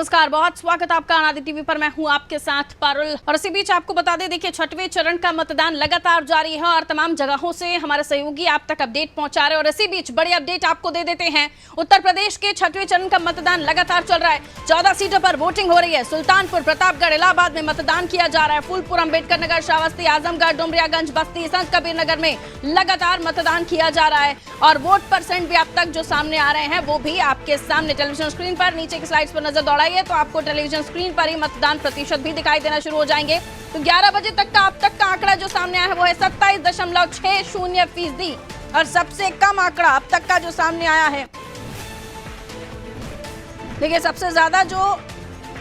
नमस्कार, बहुत स्वागत आपका अनादि टीवी पर। मैं हूं आपके साथ पारुल। और इसी बीच आपको बता दें, देखिए छठवें चरण का मतदान लगातार जारी है और तमाम जगहों से हमारे सहयोगी आप तक अपडेट पहुंचा रहे हैं। और इसी बीच बड़ी अपडेट आपको दे देते हैं। उत्तर प्रदेश के छठवें चरण का मतदान लगातार चल रहा है। 14 सीटों पर वोटिंग हो रही है। सुल्तानपुर, प्रतापगढ़, इलाहाबाद में मतदान किया जा रहा है। फूलपुर, अंबेडकर नगर, श्रावस्ती, आजमगढ़, डुमरियागंज, बस्ती, संत कबीर नगर में लगातार मतदान किया जा रहा है। और वोट परसेंट भी अब तक जो सामने आ रहे हैं वो भी आपके सामने टेलीविजन स्क्रीन पर, नीचे की स्लाइड्स पर नजर दौड़ाइए तो आपको टेलीविजन स्क्रीन पर ही मतदान प्रतिशत भी दिखाई देना शुरू हो जाएंगे। तो 11 बजे तक का अब तक का आंकड़ा जो सामने आया है वो है 27.60%। और सबसे कम आंकड़ा अब तक का जो सामने आया है, देखिए सबसे ज्यादा जो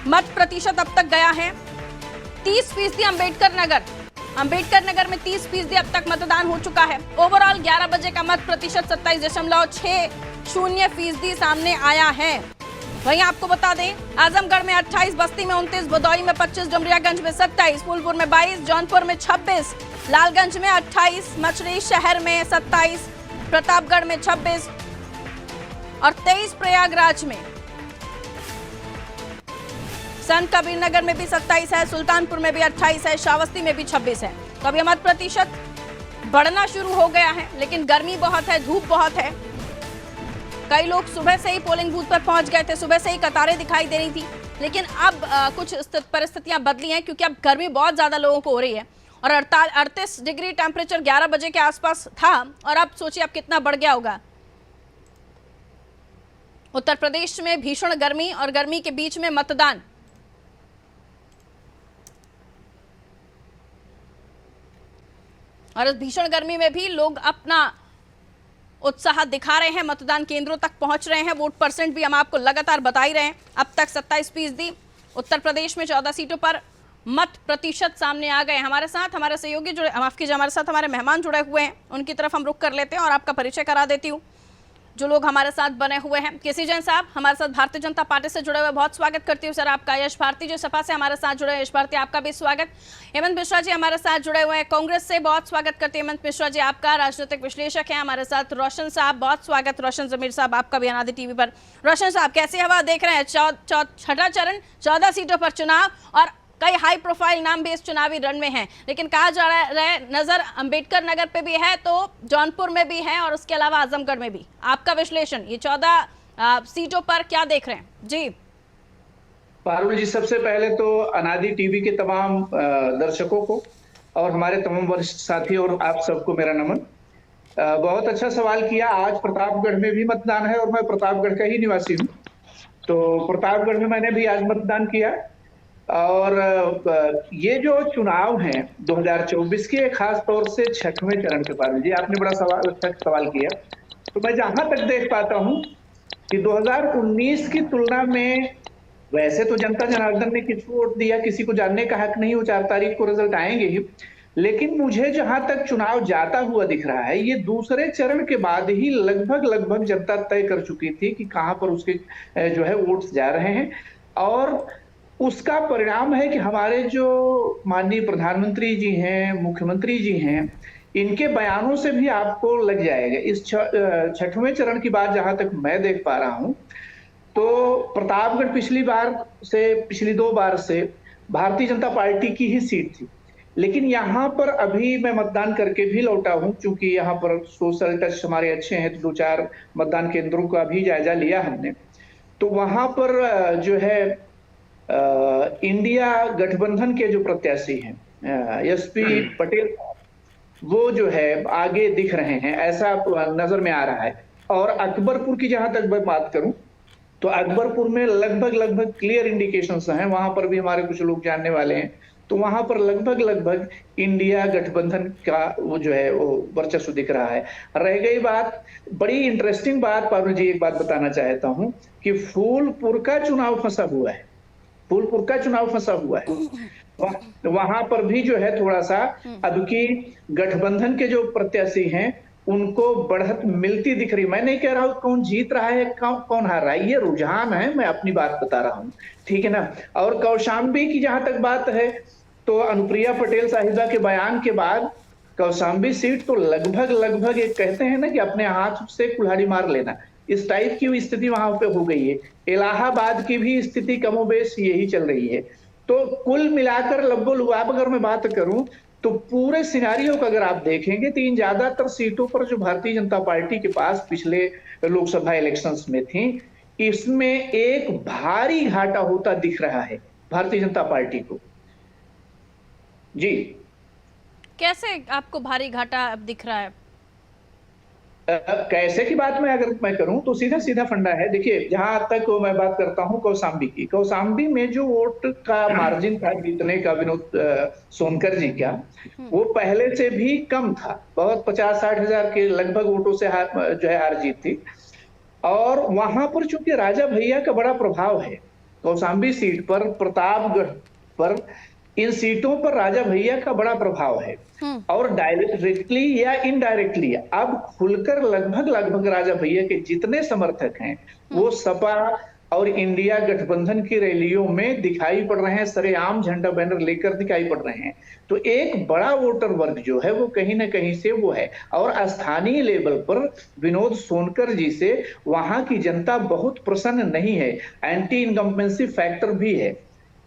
मत प्रतिशत अब तक गया है 30% अंबेडकर नगर में 30% अब तक मतदान हो चुका है। ओवरऑल 11 बजे का मत प्रतिशत 27.60% सामने आया है। वहीं आपको बता दें, आजमगढ़ में 28, बस्ती में 29, भदोई में 25, डुमरियागंज में 27, फूलपुर में 22, जौनपुर में 26, लालगंज में 28, मछली शहर में 27, प्रतापगढ़ में 26 और 23 प्रयागराज में। संत कबीर नगर में भी 27 है, सुल्तानपुर में भी 28 है, श्रावस्ती में भी 26 है। तो अभी मत प्रतिशत बढ़ना शुरू हो गया है, लेकिन गर्मी बहुत है, धूप बहुत है। कई लोग सुबह से ही पोलिंग बूथ पर पहुंच गए थे, सुबह से ही कतारें दिखाई दे रही थी। लेकिन अब कुछ परिस्थितियां बदली हैं, क्योंकि अब गर्मी बहुत ज्यादा लोगों को हो रही है। और 38 डिग्री टेम्परेचर 11 बजे के आसपास था और अब सोचिए अब कितना बढ़ गया होगा। उत्तर प्रदेश में भीषण गर्मी और गर्मी के बीच में मतदान। और इस भीषण गर्मी में भी लोग अपना उत्साह दिखा रहे हैं, मतदान केंद्रों तक पहुंच रहे हैं। वोट परसेंट भी हम आपको लगातार बता ही रहे हैं। अब तक 27%। उत्तर प्रदेश में 14 सीटों पर मत प्रतिशत सामने आ गए। हमारे साथ हमारे सहयोगी जुड़े, माफ कीजिए, हमारे साथ हमारे मेहमान जुड़े हुए हैं, उनकी तरफ हम रुख कर लेते हैं और आपका परिचय करा देती हूँ जो लोग हमारे साथ बने हुए हैं। केसी जैन साहब हमारे साथ भारतीय जनता पार्टी से जुड़े हुए, बहुत स्वागत करती हूँ सर आपका। यश भारती जो सपा से हमारे साथ जुड़े हैं, यश भारती आपका भी स्वागत। हेमंत मिश्रा जी हमारे साथ जुड़े हुए हैं कांग्रेस से, बहुत स्वागत करते हैं हेमंत मिश्रा जी आपका। राजनीतिक विश्लेषक हैं हमारे साथ रोशन साहब, बहुत स्वागत रोशन जमीर साहब आपका भी अनादि टीवी पर। रोशन साहब कैसी हवा देख रहे हैं? छठा चरण, 14 सीटों पर चुनाव और कई हाई प्रोफाइल नाम भी इस चुनावी रण में हैं, लेकिन कहा जा रहा है नजर अंबेडकर नगर पे भी है, तो जौनपुर में भी है और उसके अलावा आजमगढ़ में भी। आपका विश्लेषण ये 14 सीटों पर क्या देख रहे हैं जी? पारुल जी, सबसे पहले तो अनादि टीवी के तमाम दर्शकों को और हमारे तमाम वरिष्ठ साथी और आप सबको मेरा नमन। बहुत अच्छा सवाल किया। आज प्रतापगढ़ में भी मतदान है और मैं प्रतापगढ़ का ही निवासी हूँ, तो प्रतापगढ़ में मैंने भी आज मतदान किया। और ये जो चुनाव हैं 2024 के, खास तौर से छठवें चरण के बारे में जी आपने बड़ा अच्छा सवाल किया। तो मैं जहां तक देख पाता हूं कि 2019 की तुलना में, वैसे तो जनता जनार्दन ने किसको वोट दिया किसी को जानने का हक नहीं, वो 4 तारीख को रिजल्ट आएंगे ही। लेकिन मुझे जहां तक चुनाव जाता हुआ दिख रहा है, ये दूसरे चरण के बाद ही लगभग जनता तय कर चुकी थी कि कहां पर उसके जो है वोट्स जा रहे हैं। और उसका परिणाम है कि हमारे जो माननीय प्रधानमंत्री जी हैं, मुख्यमंत्री जी हैं, इनके बयानों से भी आपको लग जाएगा। इस छठवें चरण की बात जहां तक मैं देख पा रहा हूं, तो प्रतापगढ़ पिछली 2 बार से भारतीय जनता पार्टी की ही सीट थी। लेकिन यहाँ पर अभी मैं मतदान करके भी लौटा हूं, क्योंकि यहाँ पर सोशल टच हमारे अच्छे हैं, तो 2-4 मतदान केंद्रों का भी जायजा लिया हमने। तो वहां पर जो है इंडिया गठबंधन के जो प्रत्याशी हैं एसपी पटेल, वो जो है आगे दिख रहे हैं, ऐसा नजर में आ रहा है। और अकबरपुर की जहां तक मैं बात करूं, तो अकबरपुर में लगभग क्लियर इंडिकेशंस हैं। वहां पर भी हमारे कुछ लोग जानने वाले हैं, तो वहां पर लगभग इंडिया गठबंधन का वो जो है वो वर्चस्व दिख रहा है। रह गई बात, बड़ी इंटरेस्टिंग बात पारुल जी, एक बात बताना चाहता हूं कि फूलपुर का चुनाव फंसा हुआ है। फूलपुर का चुनाव फंसा हुआ है, वहां पर भी जो है थोड़ा सा अब की गठबंधन के जो प्रत्याशी हैं उनको बढ़त मिलती दिख रही। मैं नहीं कह रहा हूं कौन जीत रहा है कौन हार रहा है, ये रुझान है, मैं अपनी बात बता रहा हूं, ठीक है ना। और कौशाम्बी की जहां तक बात है, तो अनुप्रिया पटेल साहिबा के बयान के बाद कौशाम्बी सीट तो लगभग एक कहते हैं ना कि अपने हाथ से कुल्हाड़ी मार लेना, इस टाइप की स्थिति वहां पे हो गई है। इलाहाबाद की भी स्थिति कमोबेश यही चल रही है। तो कुल मिलाकर लब्बो-लुआब अगर मैं बात करूं तो पूरे सिनारियो को अगर आप देखेंगे तो इन ज्यादातर सीटों पर जो भारतीय जनता पार्टी के पास पिछले लोकसभा इलेक्शंस में थी, इसमें एक भारी घाटा होता दिख रहा है भारतीय जनता पार्टी को। जी कैसे आपको भारी घाटा अब दिख रहा है? कैसे की बात में अगर मैं करूं तो सीधा सीधा फंडा है। देखिए, जहां तक मैं बात करता हूं कौशाम्बी की, कौशाम्बी में जो वोट का मार्जिन था जीतने का विनोद सोनकर जी का, वो पहले से भी कम था। बहुत 50-60 हजार के लगभग वोटों से जो है हार जीत थी। और वहां पर चूंकि राजा भैया का बड़ा प्रभाव है, कौशाम्बी सीट पर, प्रतापगढ़ पर, इन सीटों पर राजा भैया का बड़ा प्रभाव है। और डायरेक्टली या इनडायरेक्टली अब खुलकर लगभग लगभग राजा भैया के जितने समर्थक हैं वो सपा और इंडिया गठबंधन की रैलियों में दिखाई पड़ रहे हैं, सरेआम झंडा बैनर लेकर दिखाई पड़ रहे हैं। तो एक बड़ा वोटर वर्ग जो है वो कहीं ना कहीं से वो है। और स्थानीय लेवल पर विनोद सोनकर जी से वहां की जनता बहुत प्रसन्न नहीं है, एंटी इनकम्बेंसी फैक्टर भी है।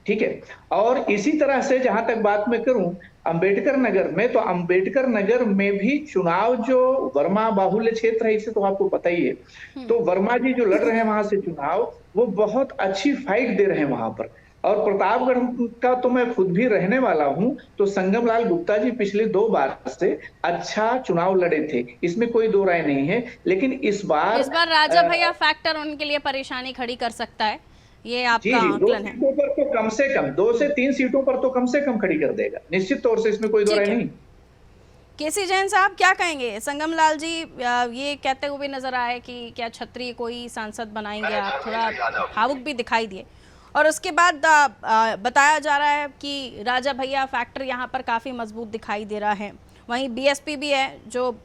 ठीक है। और इसी तरह से जहां तक बात मैं करूं अंबेडकर नगर में, तो अंबेडकर नगर में भी चुनाव जो वर्मा बाहुल्य क्षेत्र है, इसे तो आपको पता ही है। तो वर्मा जी जो लड़ रहे हैं वहां से चुनाव, वो बहुत अच्छी फाइट दे रहे हैं वहां पर। और प्रतापगढ़ का तो मैं खुद भी रहने वाला हूं, तो संगम लाल गुप्ता जी पिछले 2 बार से अच्छा चुनाव लड़े थे, इसमें कोई दो राय नहीं है। लेकिन इस बार राजा भैया फैक्टर उनके लिए परेशानी खड़ी कर सकता है, ये आपका आकलन है? 2 सीटों पर तो कम से कम 2 से 3 सीटों पर तो कम से कम खड़ी कर देगा, निश्चित तौर से, इसमें कोई दो राय नहीं। केसी जैन साहब क्या कहेंगे? संगम लाल जी ये कहते हुए नजर आए कि क्या छत्री कोई सांसद बनाएंगे आप, थोड़ा भावुक भी दिखाई दिए। और उसके बाद बताया जा रहा है कि राजा भैया फैक्टर यहाँ पर काफ़ी मजबूत दिखाई दे रहा है। वहीं बीएसपी भी है जो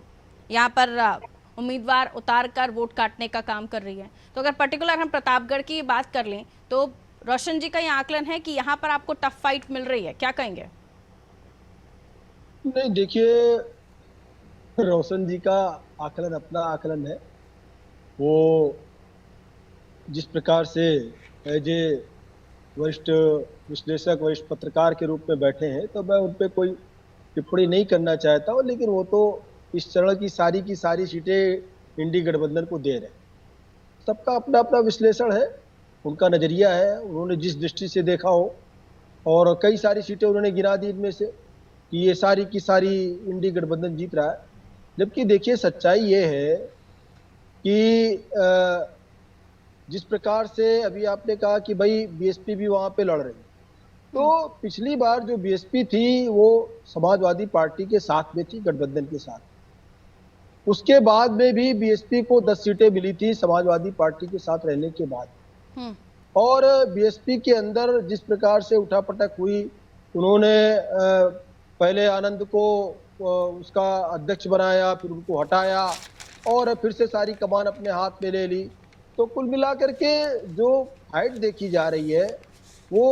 यहाँ पर उम्मीदवार उतार कर वोट काटने का काम कर रही है। तो अगर पर्टिकुलर हम प्रतापगढ़ की बात कर लें तो रोशन जी का ये आकलन है कि यहाँ पर आपको टफ फाइट मिल रही है, क्या कहेंगे? नहीं, देखिए, रोशन जी का आकलन अपना आकलन है। वो जिस प्रकार से एज ए वरिष्ठ विश्लेषक, वरिष्ठ पत्रकार के रूप में बैठे हैं, तो मैं उन पर कोई टिप्पणी नहीं करना चाहता हूँ। लेकिन वो तो इस चरण की सारी सीटें इंडी गठबंधन को दे रहे हैं। सबका अपना अपना विश्लेषण है, उनका नजरिया है, उन्होंने जिस दृष्टि से देखा हो। और कई सारी सीटें उन्होंने गिना दी इनमें से कि ये सारी की सारी इंडी गठबंधन जीत रहा है। जबकि देखिए, सच्चाई ये है कि जिस प्रकार से अभी आपने कहा कि भाई बीएसपी भी वहां पे लड़ रही है, तो पिछली बार जो बीएसपी थी वो समाजवादी पार्टी के साथ में थी, गठबंधन के साथ। उसके बाद में भी बीएसपी को 10 सीटें मिली थी समाजवादी पार्टी के साथ रहने के बाद। और बीएसपी के अंदर जिस प्रकार से उठापटक हुई, उन्होंने पहले आनंद को उसका अध्यक्ष बनाया, फिर उनको हटाया और फिर से सारी कमान अपने हाथ में ले ली। तो कुल मिलाकर के जो फाइट देखी जा रही है वो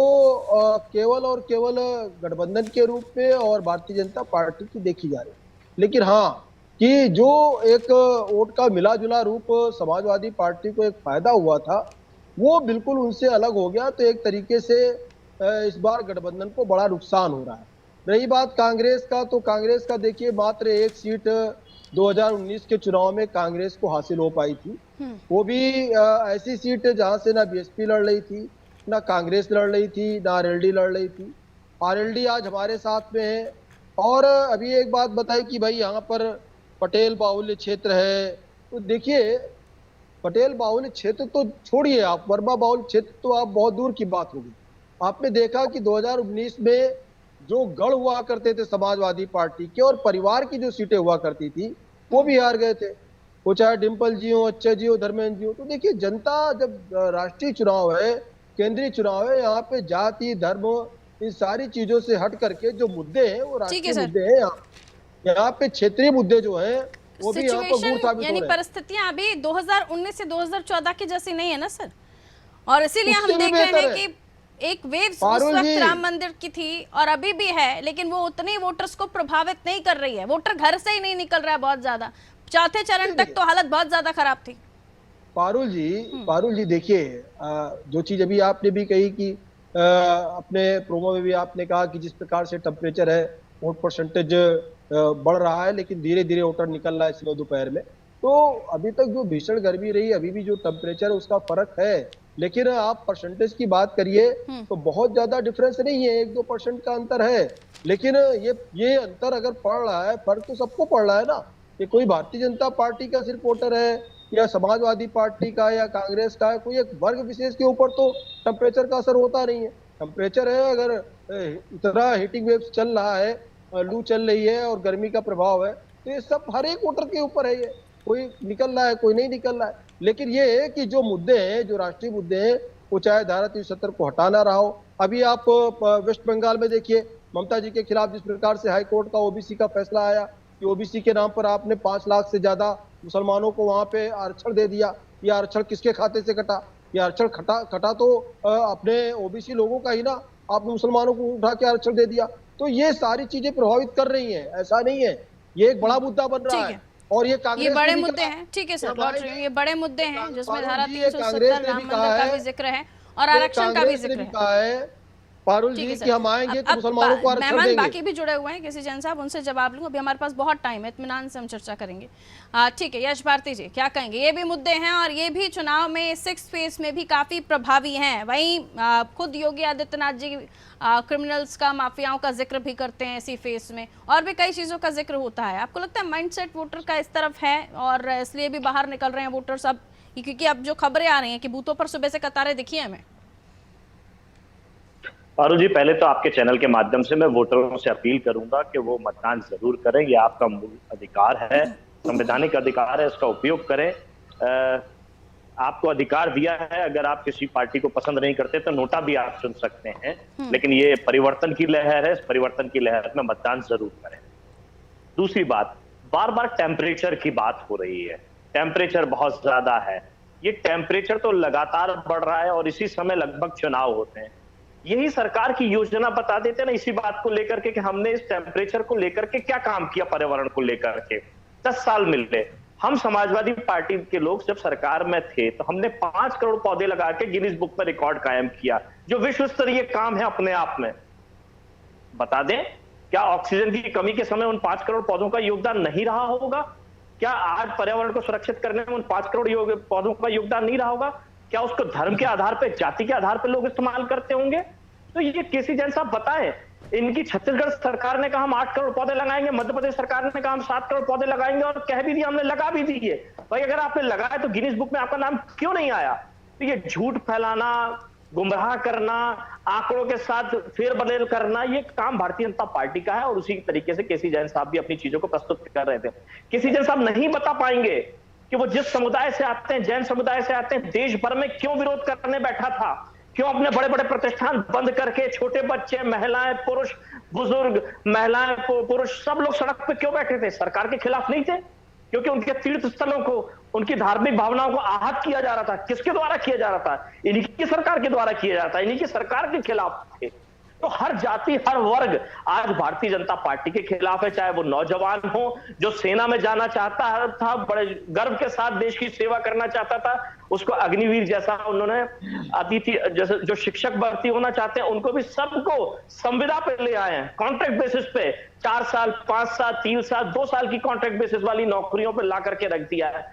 केवल और केवल गठबंधन के रूप में और भारतीय जनता पार्टी की देखी जा रही है। लेकिन हाँ, कि जो एक वोट का मिला जुला रूप समाजवादी पार्टी को एक फायदा हुआ था, वो बिल्कुल उनसे अलग हो गया। तो एक तरीके से इस बार गठबंधन को बड़ा नुकसान हो रहा है। रही बात कांग्रेस का, तो कांग्रेस का देखिए, मात्र 1 सीट 2019 के चुनाव में कांग्रेस को हासिल हो पाई थी। वो भी ऐसी सीट जहां से ना बीएसपी लड़ रही थी, ना कांग्रेस लड़ रही थी, ना आरएलडी लड़ रही थी। आरएलडी आज हमारे साथ में है। और अभी एक बात बताई कि भाई यहाँ पर पटेल बाहुल्य क्षेत्र है। तो देखिए, पटेल बाहुल्य क्षेत्र तो छोड़िए आप, वर्मा बाहुल्य क्षेत्र तो आप बहुत दूर की बात होगी। आपने देखा कि 2019 में जो गढ़ हुआ करते थे समाजवादी पार्टी के और परिवार की जो सीटें हुआ करती थी, वो भी हार गए थे। वो चाहे डिम्पल जी हो, अच्छे जी हो, धर्मेंद्र जी हो। तो देखिए, जनता जब राष्ट्रीय चुनाव है, केंद्रीय चुनाव है, यहाँ पे जाति, धर्म, इन सारी चीजों से हट करके जो मुद्दे हैं वो राष्ट्रीय मुद्दे हैं। यहाँ पे क्षेत्रीय मुद्दे जो हैं वो भी यहाँ पर गूढ़ साबित हो रहे हैं। यानी परिस्थितियां अभी 2019 से 2014 की जैसी नहीं है ना सर, और इसीलिए हम देख रहे हैं कि एक वेव उस वक्त राम मंदिर की थी और अभी भी है, लेकिन वो उतने वोटर्स को प्रभावित नहीं कर रही है। वोटर घर से ही नहीं निकल रहा है बहुत ज्यादा। चौथे चरण तक तो हालत बहुत ज्यादा खराब थी। पारुल जी देखिए, जो चीज अभी आपने भी कही कि अपने प्रोमो में भी आपने कहा कि जिस प्रकार से टेम्परेचर है, वोट परसेंटेज बढ़ रहा है, लेकिन धीरे धीरे वोटर निकल रहा है सुबह दोपहर में। तो अभी तक जो भीषण गर्मी रही, अभी भी जो टेम्परेचर है उसका फर्क है, लेकिन आप परसेंटेज की बात करिए तो बहुत ज्यादा डिफरेंस नहीं है, 1-2% का अंतर है। लेकिन ये अंतर अगर पड़ रहा है, फर्क तो सबको पड़ रहा है ना, कि कोई भारतीय जनता पार्टी का सिर्फ वोटर है या समाजवादी पार्टी का या कांग्रेस का है, कोई एक वर्ग विशेष के ऊपर तो टेम्परेचर का असर होता नहीं है। टेम्परेचर है, अगर इतना हीटिंग वेव चल रहा है, लू चल रही है और गर्मी का प्रभाव है, तो ये सब हर एक वोटर के ऊपर है। ये कोई निकल रहा है, कोई नहीं निकल रहा है। लेकिन ये है कि जो मुद्दे हैं, जो राष्ट्रीय मुद्दे हैं, वो चाहे धारा 370 को हटाना रहा हो, अभी आप वेस्ट बंगाल में देखिए, ममता जी के खिलाफ जिस प्रकार से हाई कोर्ट का ओबीसी का फैसला आया कि ओबीसी के नाम पर आपने 5 लाख से ज्यादा मुसलमानों को वहां पे आरक्षण दे दिया। ये आरक्षण किसके खाते से कटा? ये आरक्षण कटा तो अपने ओबीसी लोगों का ही ना, आपने मुसलमानों को उठा के आरक्षण दे दिया। तो ये सारी चीजें प्रभावित कर रही हैं, ऐसा नहीं है। ये एक बड़ा मुद्दा बन रहा है और ये कांग्रेस ये बड़े ने भी मुद्दे कहा, हैं। ठीक है सर, लौट रही हूँ। ये बड़े मुद्दे हैं जिसमें धारा पारुल जी, 370 राम मंदिर का भी जिक्र है और आरक्षण का भी जिक्र है। कहा है पारुल जी कि हम आएंगे तो मुसलमानों को आरक्षण मेहमान देंगे। बाकी भी जुड़े हुए हैं, किसी जैन साहब उनसे जवाब लूं। अभी हमारे पास बहुत टाइम है, इत्मीनान से हम चर्चा करेंगे। ठीक है, यश भारती जी क्या कहेंगे? ये भी मुद्दे हैं और ये भी चुनाव में 6 फेज में भी काफी प्रभावी हैं। वहीं खुद योगी आदित्यनाथ जी क्रिमिनल्स का, माफियाओं का जिक्र भी करते हैं इसी फेज में, और भी कई चीजों का जिक्र होता है। आपको लगता है माइंडसेट वोटर का इस तरफ है और इसलिए भी बाहर निकल रहे हैं वोटर्स अब, क्योंकि अब जो खबरें आ रही हैं कि बूथों पर सुबह से कतारें दिखी हैं हमें? पारुल जी, पहले तो आपके चैनल के माध्यम से मैं वोटरों से अपील करूंगा कि वो मतदान जरूर करें। ये आपका मूल अधिकार है, संवैधानिक अधिकार है, इसका उपयोग करें। आपको अधिकार दिया है, अगर आप किसी पार्टी को पसंद नहीं करते तो नोटा भी आप चुन सकते हैं, लेकिन ये परिवर्तन की लहर है, इस परिवर्तन की लहर में मतदान जरूर करें। दूसरी बात, बार बार टेम्परेचर की बात हो रही है, टेम्परेचर बहुत ज्यादा है। ये टेम्परेचर तो लगातार बढ़ रहा है और इसी समय लगभग चुनाव होते हैं। यही सरकार की योजना बता देते ना इसी बात को लेकर के कि हमने इस टेम्परेचर को लेकर के क्या काम किया, पर्यावरण को लेकर के 10 साल मिले। हम समाजवादी पार्टी के लोग जब सरकार में थे तो हमने 5 करोड़ पौधे लगा के गिनीज बुक में रिकॉर्ड कायम किया, जो विश्व स्तरीय काम है अपने आप में। बता दें, क्या ऑक्सीजन की कमी के समय उन 5 करोड़ पौधों का योगदान नहीं रहा होगा? क्या आज पर्यावरण को सुरक्षित करने में उन 5 करोड़ पौधों का योगदान नहीं रहा होगा? क्या उसको धर्म के आधार पर, जाति के आधार पर लोग इस्तेमाल करते होंगे? तो ये केसी जैन साहब बताएं, इनकी छत्तीसगढ़ सरकार ने कहा हम 8 करोड़ पौधे लगाएंगे, मध्य प्रदेश सरकार ने कहा हम 7 करोड़ पौधे लगाएंगे, और कह भी दिया, हमने लगा भी दिए। भाई अगर आपने लगाया तो गिनीज बुक में आपका नाम क्यों नहीं आया? तो ये झूठ फैलाना, गुमराह करना, आंकड़ों के साथ फेरबदल करना, ये काम भारतीय जनता पार्टी का है। और उसी तरीके से केसी जैन साहब भी अपनी चीजों को प्रस्तुत कर रहे थे। केसी जैन साहब नहीं बता पाएंगे कि वो जिस समुदाय से आते हैं, जैन समुदाय से आते हैं, देश भर में क्यों विरोध करने बैठा था, क्यों अपने बड़े बड़े प्रतिष्ठान बंद करके छोटे बच्चे, महिलाएं, पुरुष, बुजुर्ग, महिलाएं, पुरुष, सब लोग सड़क पे क्यों बैठे थे? सरकार के खिलाफ नहीं थे, क्योंकि उनके तीर्थ स्थलों को, उनकी धार्मिक भावनाओं को आहत किया जा रहा था। किसके द्वारा किया जा रहा था? इन्हीं की सरकार के द्वारा किया जाता है, इन्हीं की सरकार के खिलाफ थे। तो हर जाति, हर वर्ग आज भारतीय जनता पार्टी के खिलाफ है। चाहे वो नौजवान हो जो सेना में जाना चाहता था, बड़े गर्व के साथ देश की सेवा करना चाहता था, उसको अग्निवीर जैसा उन्होंने अतिथि, जैसे जो शिक्षक भर्ती होना चाहते हैं उनको भी सबको संविदा पे ले आए हैं, कॉन्ट्रैक्ट बेसिस पे 4 साल, 5 साल, 3 साल, 2 साल की कॉन्ट्रैक्ट बेसिस वाली नौकरियों पे ला करके रख दिया है।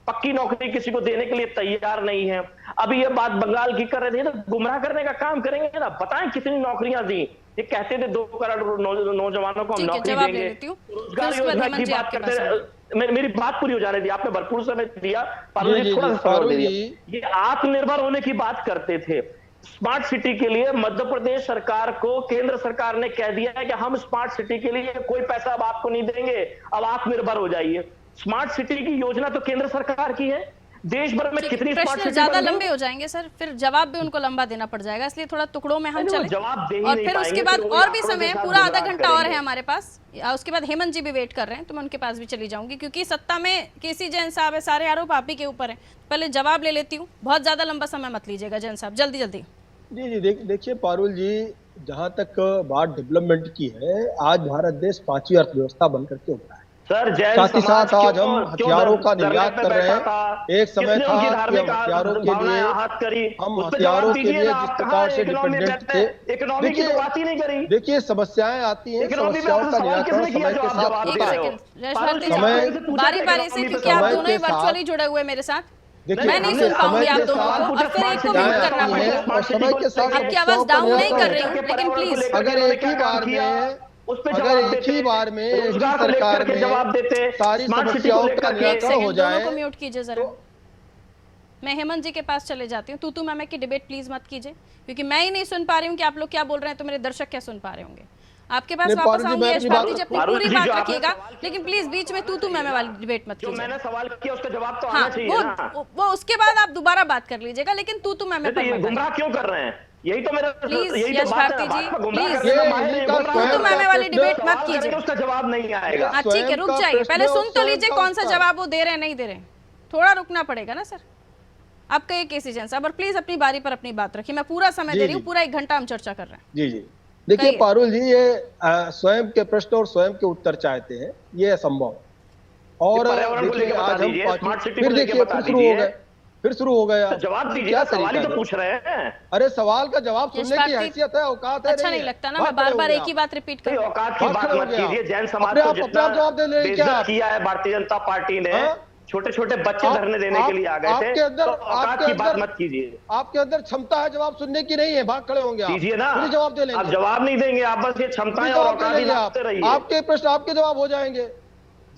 पक्की नौकरी किसी को देने के लिए तैयार नहीं है। अभी ये बात बंगाल की कर रहे थे, तो गुमराह करने का काम करेंगे ना, बताएं कितनी नौकरियां दी। ये कहते थे 2 करोड़ नौजवानों को हम नौकरी देंगे, रोजगार योजना की बात करते रहे। मेरी बात पूरी हो जाने दी, आपने भरपूर समय दिया, पारुल जी थोड़ा सा समय दिया। ये आत्मनिर्भर होने की बात करते थे। स्मार्ट सिटी के लिए मध्य प्रदेश सरकार को केंद्र सरकार ने कह दिया है कि हम स्मार्ट सिटी के लिए कोई पैसा अब आपको नहीं देंगे, अब आत्मनिर्भर हो जाइए। स्मार्ट सिटी की योजना तो केंद्र सरकार की है। देश भर में कितनी स्मार्ट सिटी ज्यादा लंबे हो जाएंगे सर, फिर जवाब भी उनको लंबा देना पड़ जाएगा, इसलिए थोड़ा टुकड़ों में हम चलें। जवाब दे ही और नहीं फिर पाएंगे, उसके बाद और भी समय है, पूरा आधा घंटा और है हमारे पास। उसके बाद हेमंत जी भी वेट कर रहे हैं, तो मैं उनके पास भी चली जाऊंगी, क्योंकि सत्ता में केसी जैन साहब है, सारे आरोप आप ही के ऊपर है। पहले जवाब ले लेती हूँ, बहुत ज्यादा लंबा समय मत लीजिएगा जैन साहब, जल्दी जल्दी। जी देखिए पारुल जी, जहां तक बात डेवलपमेंट की है, आज भारत देश 5वीं अर्थव्यवस्था बन करके उभरा है। सर जैन साथ ही समाज साथ आज क्यों- हम क्यों हथियारों का धरने निर्यात पे कर रहे बैठा हैं। था? एक समय किसने था उनकी कि धार्मिक हम हथियारों के भावनाएं लिए आहत करी? हम उस पे हथियारों जवाब के दीजिए लिए ना। जिस आप प्रकार कहाँ से इकोनॉमी डिपेंडेंट पे थे। इकोनॉमी की तो देखिए बात ही नहीं करी। देखिए समस्याएं आती हैं, इकोनॉमी पे समस्याओं आपसे का सवाल निराकरण किसने किया समय जो के आप साथ जवाब एक दे होता रहे है। हो? सेकंड यश पारुल भारती जी, जी, आपने समय- मुझसे पूछा बारी था बारी से, इकोनॉमी पे क्योंकि आप सवाल। दोनों ही के साथ- वर्चुअली जुड़े हुए मेरे साथ। देखिए मैं नहीं हमने सुन पाऊंगी समय आप के दोनों साथ को, और फिर एक को समस्याएं म्यूट करना आती हैं पड़ेगा। और समय के साथ आपकी आवाज समस्याओं का डाउन नहीं कर निराकरण रही होता हूँ, है। लेकिन प्लीज अगर एक ही बार में उस पे अगर जवाब एक देते, ही बार में एक ही रोजगार को सरकार लेकर के में जवाब देते, सारी स्मार्ट सिटी को समस्याओं का लेकर के। एक निराकरण हो सेकंड, दोनों जाए को म्यूट कीजिए जरा। तो मैं हेमंत जी के पास चले जाती हूँ। तू मैम की डिबेट प्लीज मत कीजिए, क्योंकि मैं ही नहीं सुन पा रही हूँ कि आप लोग क्या बोल रहे हैं, तो मेरे दर्शक क्या सुन पा रहे होंगे। आपके पास नहीं, वापस पारुल जी, आऊंगी मैं यश अपनी भारती बात- जी, अपनी पारुल पूरी जी, बात जो आपने रखिएगा, सवाल किया, लेकिन प्लीज बीच में तू मैम वाली डिबेट मत जो कीजिए। मैंने सवाल किया उसका जवाब तो हाँ, आना चाहिए ना। वो उसके बाद आप दोबारा बात कर लीजिएगा, लेकिन तू मैम नहीं तो पर ये मत गुमराह आइए। क्यों कर रहे हैं? यही तो मेरा Please, यही यश तो बात है भारती ना। जी, भाजपा गुमराह please। करने में ये माहिर है, इन्हीं का गुमराह स्वयं तू का मैम वाली प्रश्न- डिबेट मत सवाल कीजिए। करेंगे उसका जवाब नहीं आएगा। ये हाँ ठीक है, स्वयं रुक का जाइए, प्रश्न पहले और सुन तो स्वयं लीजिए का कौन सा उत्तर। जवाब वो दे रहे हैं नहीं दे रहे हैं। थोड़ा रुकना पड़ेगा ना सर। आपका एक डिसीजन साहब, और प्लीज अपनी बारी पर अपनी बात रखिए। मैं पूरा समय जी, दे रही हूँ, जी। पूरा 1 घंटा हम चर्चा कर रहे हैं। जी जी देखिए कहिए। पारुल जी, ये स्वयं के प्रश्न और स्वयं के उत्तर चाहते हैं, ये असंभव। और पर्यावरण को देखिए लेकर बता आज हम दीजिए, स्मार्ट सिटी फिर को लेकर देखिए बता फिर शुरू हो दीजिए। गए, फिर शुरू हो गए तो आप। जवाब ये दीजिए क्या ना, सवाल तरीका ही तो है? पूछ रहे हैं। अरे सवाल का जवाब यश सुनने की भारती, हैसियत है, औकात है अच्छा नहीं है? लगता ना भाग मैं बार खड़े बार हो एक गए ही आप। बात रिपीट नहीं, कर। औकात की भाग बात खड़े हो मत गए आप। कीजिए। जैन समाज अपने को आप जितना जवाब दे ले रहे हैं क्या बेइज्जत आप? किया है भारतीय जनता पार्टी ने, हाँ? छोटे छोटे बच्चे धरने देने के लिए आ गए थे, आपके अंदर तो औकात की बात मत कीजिए। आपके अंदर क्षमता है जवाब सुनने की, नहीं है? भाग खड़े होंगे आप। दीजिए ना, खुद ही जवाब दे आप लेंगे। जवाब नहीं देंगे, आप बस ये खुद ही क्षमताएं और जवाब दे औकात ही लेंगे आप। लाते रहिए। आपके प्रश्न आपके जवाब हो जाएंगे।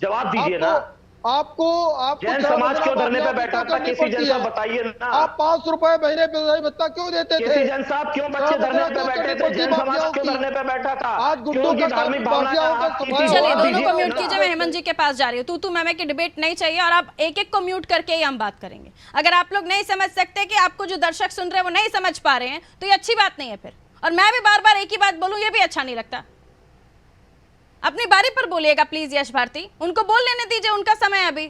जवाब दीजिए ना। आपको आपको जैन क्या समाज क्यों धरने पे वजह बैठा था? करनी किसी पड़ती जन है? साहब बताइए ना। आप 500 रुपए महीने पे भत्ता क्यों देते थे? किसी जन साहब क्यों बच्चे धरने पे क्यों बैठे करनी थे? पड़ती जैन समाज माफियाओं क्यों की? धरने पे बैठा था? आज क्यों गुड्डों उनकी का धार्मिक काम भावनाएं माफियाओं का आहत की सफाया थी? हुआ। चलिए, जवाब दोनों को दीजिए म्यूट ना। कीजिए। मैं हेमंत जी के पास जा रही हूँ। तू मैम की डिबेट नहीं चाहिए, और आप एक एक को म्यूट करके ही हम बात करेंगे। अगर आप लोग नहीं समझ सकते कि आपको जो दर्शक सुन रहे हैं वो नहीं समझ पा रहे हैं, तो ये अच्छी बात नहीं है फिर। और मैं भी बार बार एक ही बात बोलूं, ये भी अच्छा नहीं लगता। अपनी बारी पर बोलिएगा प्लीज यश भारती, उनको बोल लेने दीजिए, उनका समय है अभी।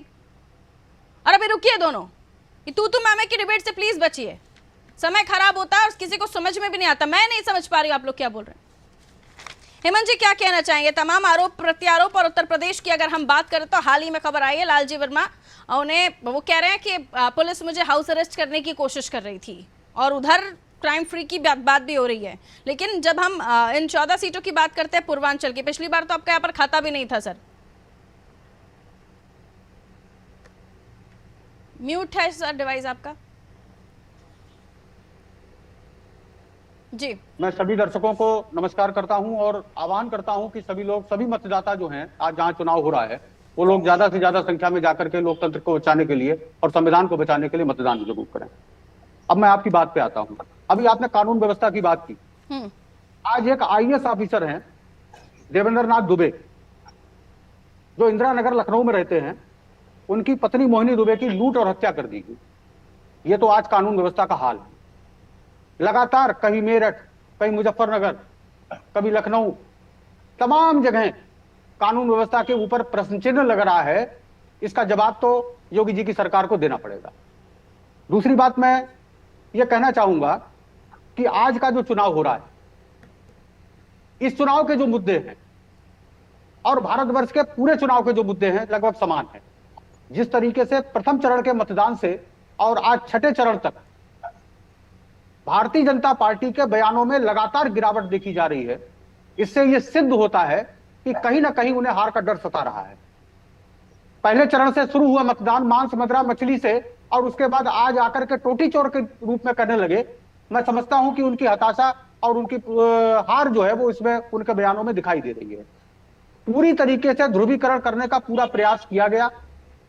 और अभी रुकिए दोनों, ये तू मैम की डिबेट से प्लीज बचिए। समय खराब होता है और किसी को समझ में भी नहीं आता। मैं नहीं समझ पा रही हूं आप लोग क्या बोल रहे हैं। हेमंत जी क्या कहना चाहेंगे? तमाम आरोप प्रत्यारोप, और उत्तर प्रदेश की अगर हम बात करें तो हाल ही में खबर आई है, लालजी वर्मा उन्हें वो कह रहे हैं कि पुलिस मुझे हाउस अरेस्ट करने की कोशिश कर रही थी, और उधर क्राइम फ्री की बात भी हो रही है। लेकिन जब हम इन 14 सीटों की बात करते हैं पूर्वांचल की, पिछली बार तो आपका यहाँ पर खाता भी नहीं था सर। म्यूट है सर डिवाइस आपका। जी, मैं सभी दर्शकों को नमस्कार करता हूं और आह्वान करता हूं कि सभी लोग, सभी मतदाता जो हैं, आज जहां चुनाव हो रहा है, वो लोग ज्यादा से ज्यादा संख्या में जाकर के लोकतंत्र को बचाने के लिए और संविधान को बचाने के लिए मतदान जरूर करें। अब मैं आपकी बात पे आता हूं। अभी आपने कानून व्यवस्था की बात की। आज एक IAS ऑफिसर हैं देवेंद्र नाथ दुबे, जो इंदिरा नगर लखनऊ में रहते हैं, उनकी पत्नी मोहिनी दुबे की लूट और हत्या कर दी गई। ये तो आज कानून व्यवस्था का हाल है। लगातार कहीं मेरठ, कहीं मुजफ्फरनगर, कभी लखनऊ, तमाम जगह कानून व्यवस्था के ऊपर प्रश्न चिन्ह लग रहा है। इसका जवाब तो योगी जी की सरकार को देना पड़ेगा। दूसरी बात मैं ये कहना चाहूंगा कि आज का जो चुनाव हो रहा है, इस चुनाव के जो मुद्दे हैं और भारतवर्ष के पूरे चुनाव के जो मुद्दे हैं लगभग समान है। जिस तरीके से प्रथम चरण के मतदान से और आज छठे चरण तक भारतीय जनता पार्टी के बयानों में लगातार गिरावट देखी जा रही है, इससे यह सिद्ध होता है कि कहीं ना कहीं उन्हें हार का डर सता रहा है। पहले चरण से शुरू हुआ मतदान मांस मदिरा मछली से, और उसके बाद आज आकर के टोटी चोर के रूप में करने लगे। मैं समझता हूं कि उनकी हताशा और उनकी हार जो है वो इसमें उनके बयानों में दिखाई दे रही है। पूरी तरीके से ध्रुवीकरण करने का पूरा प्रयास किया गया,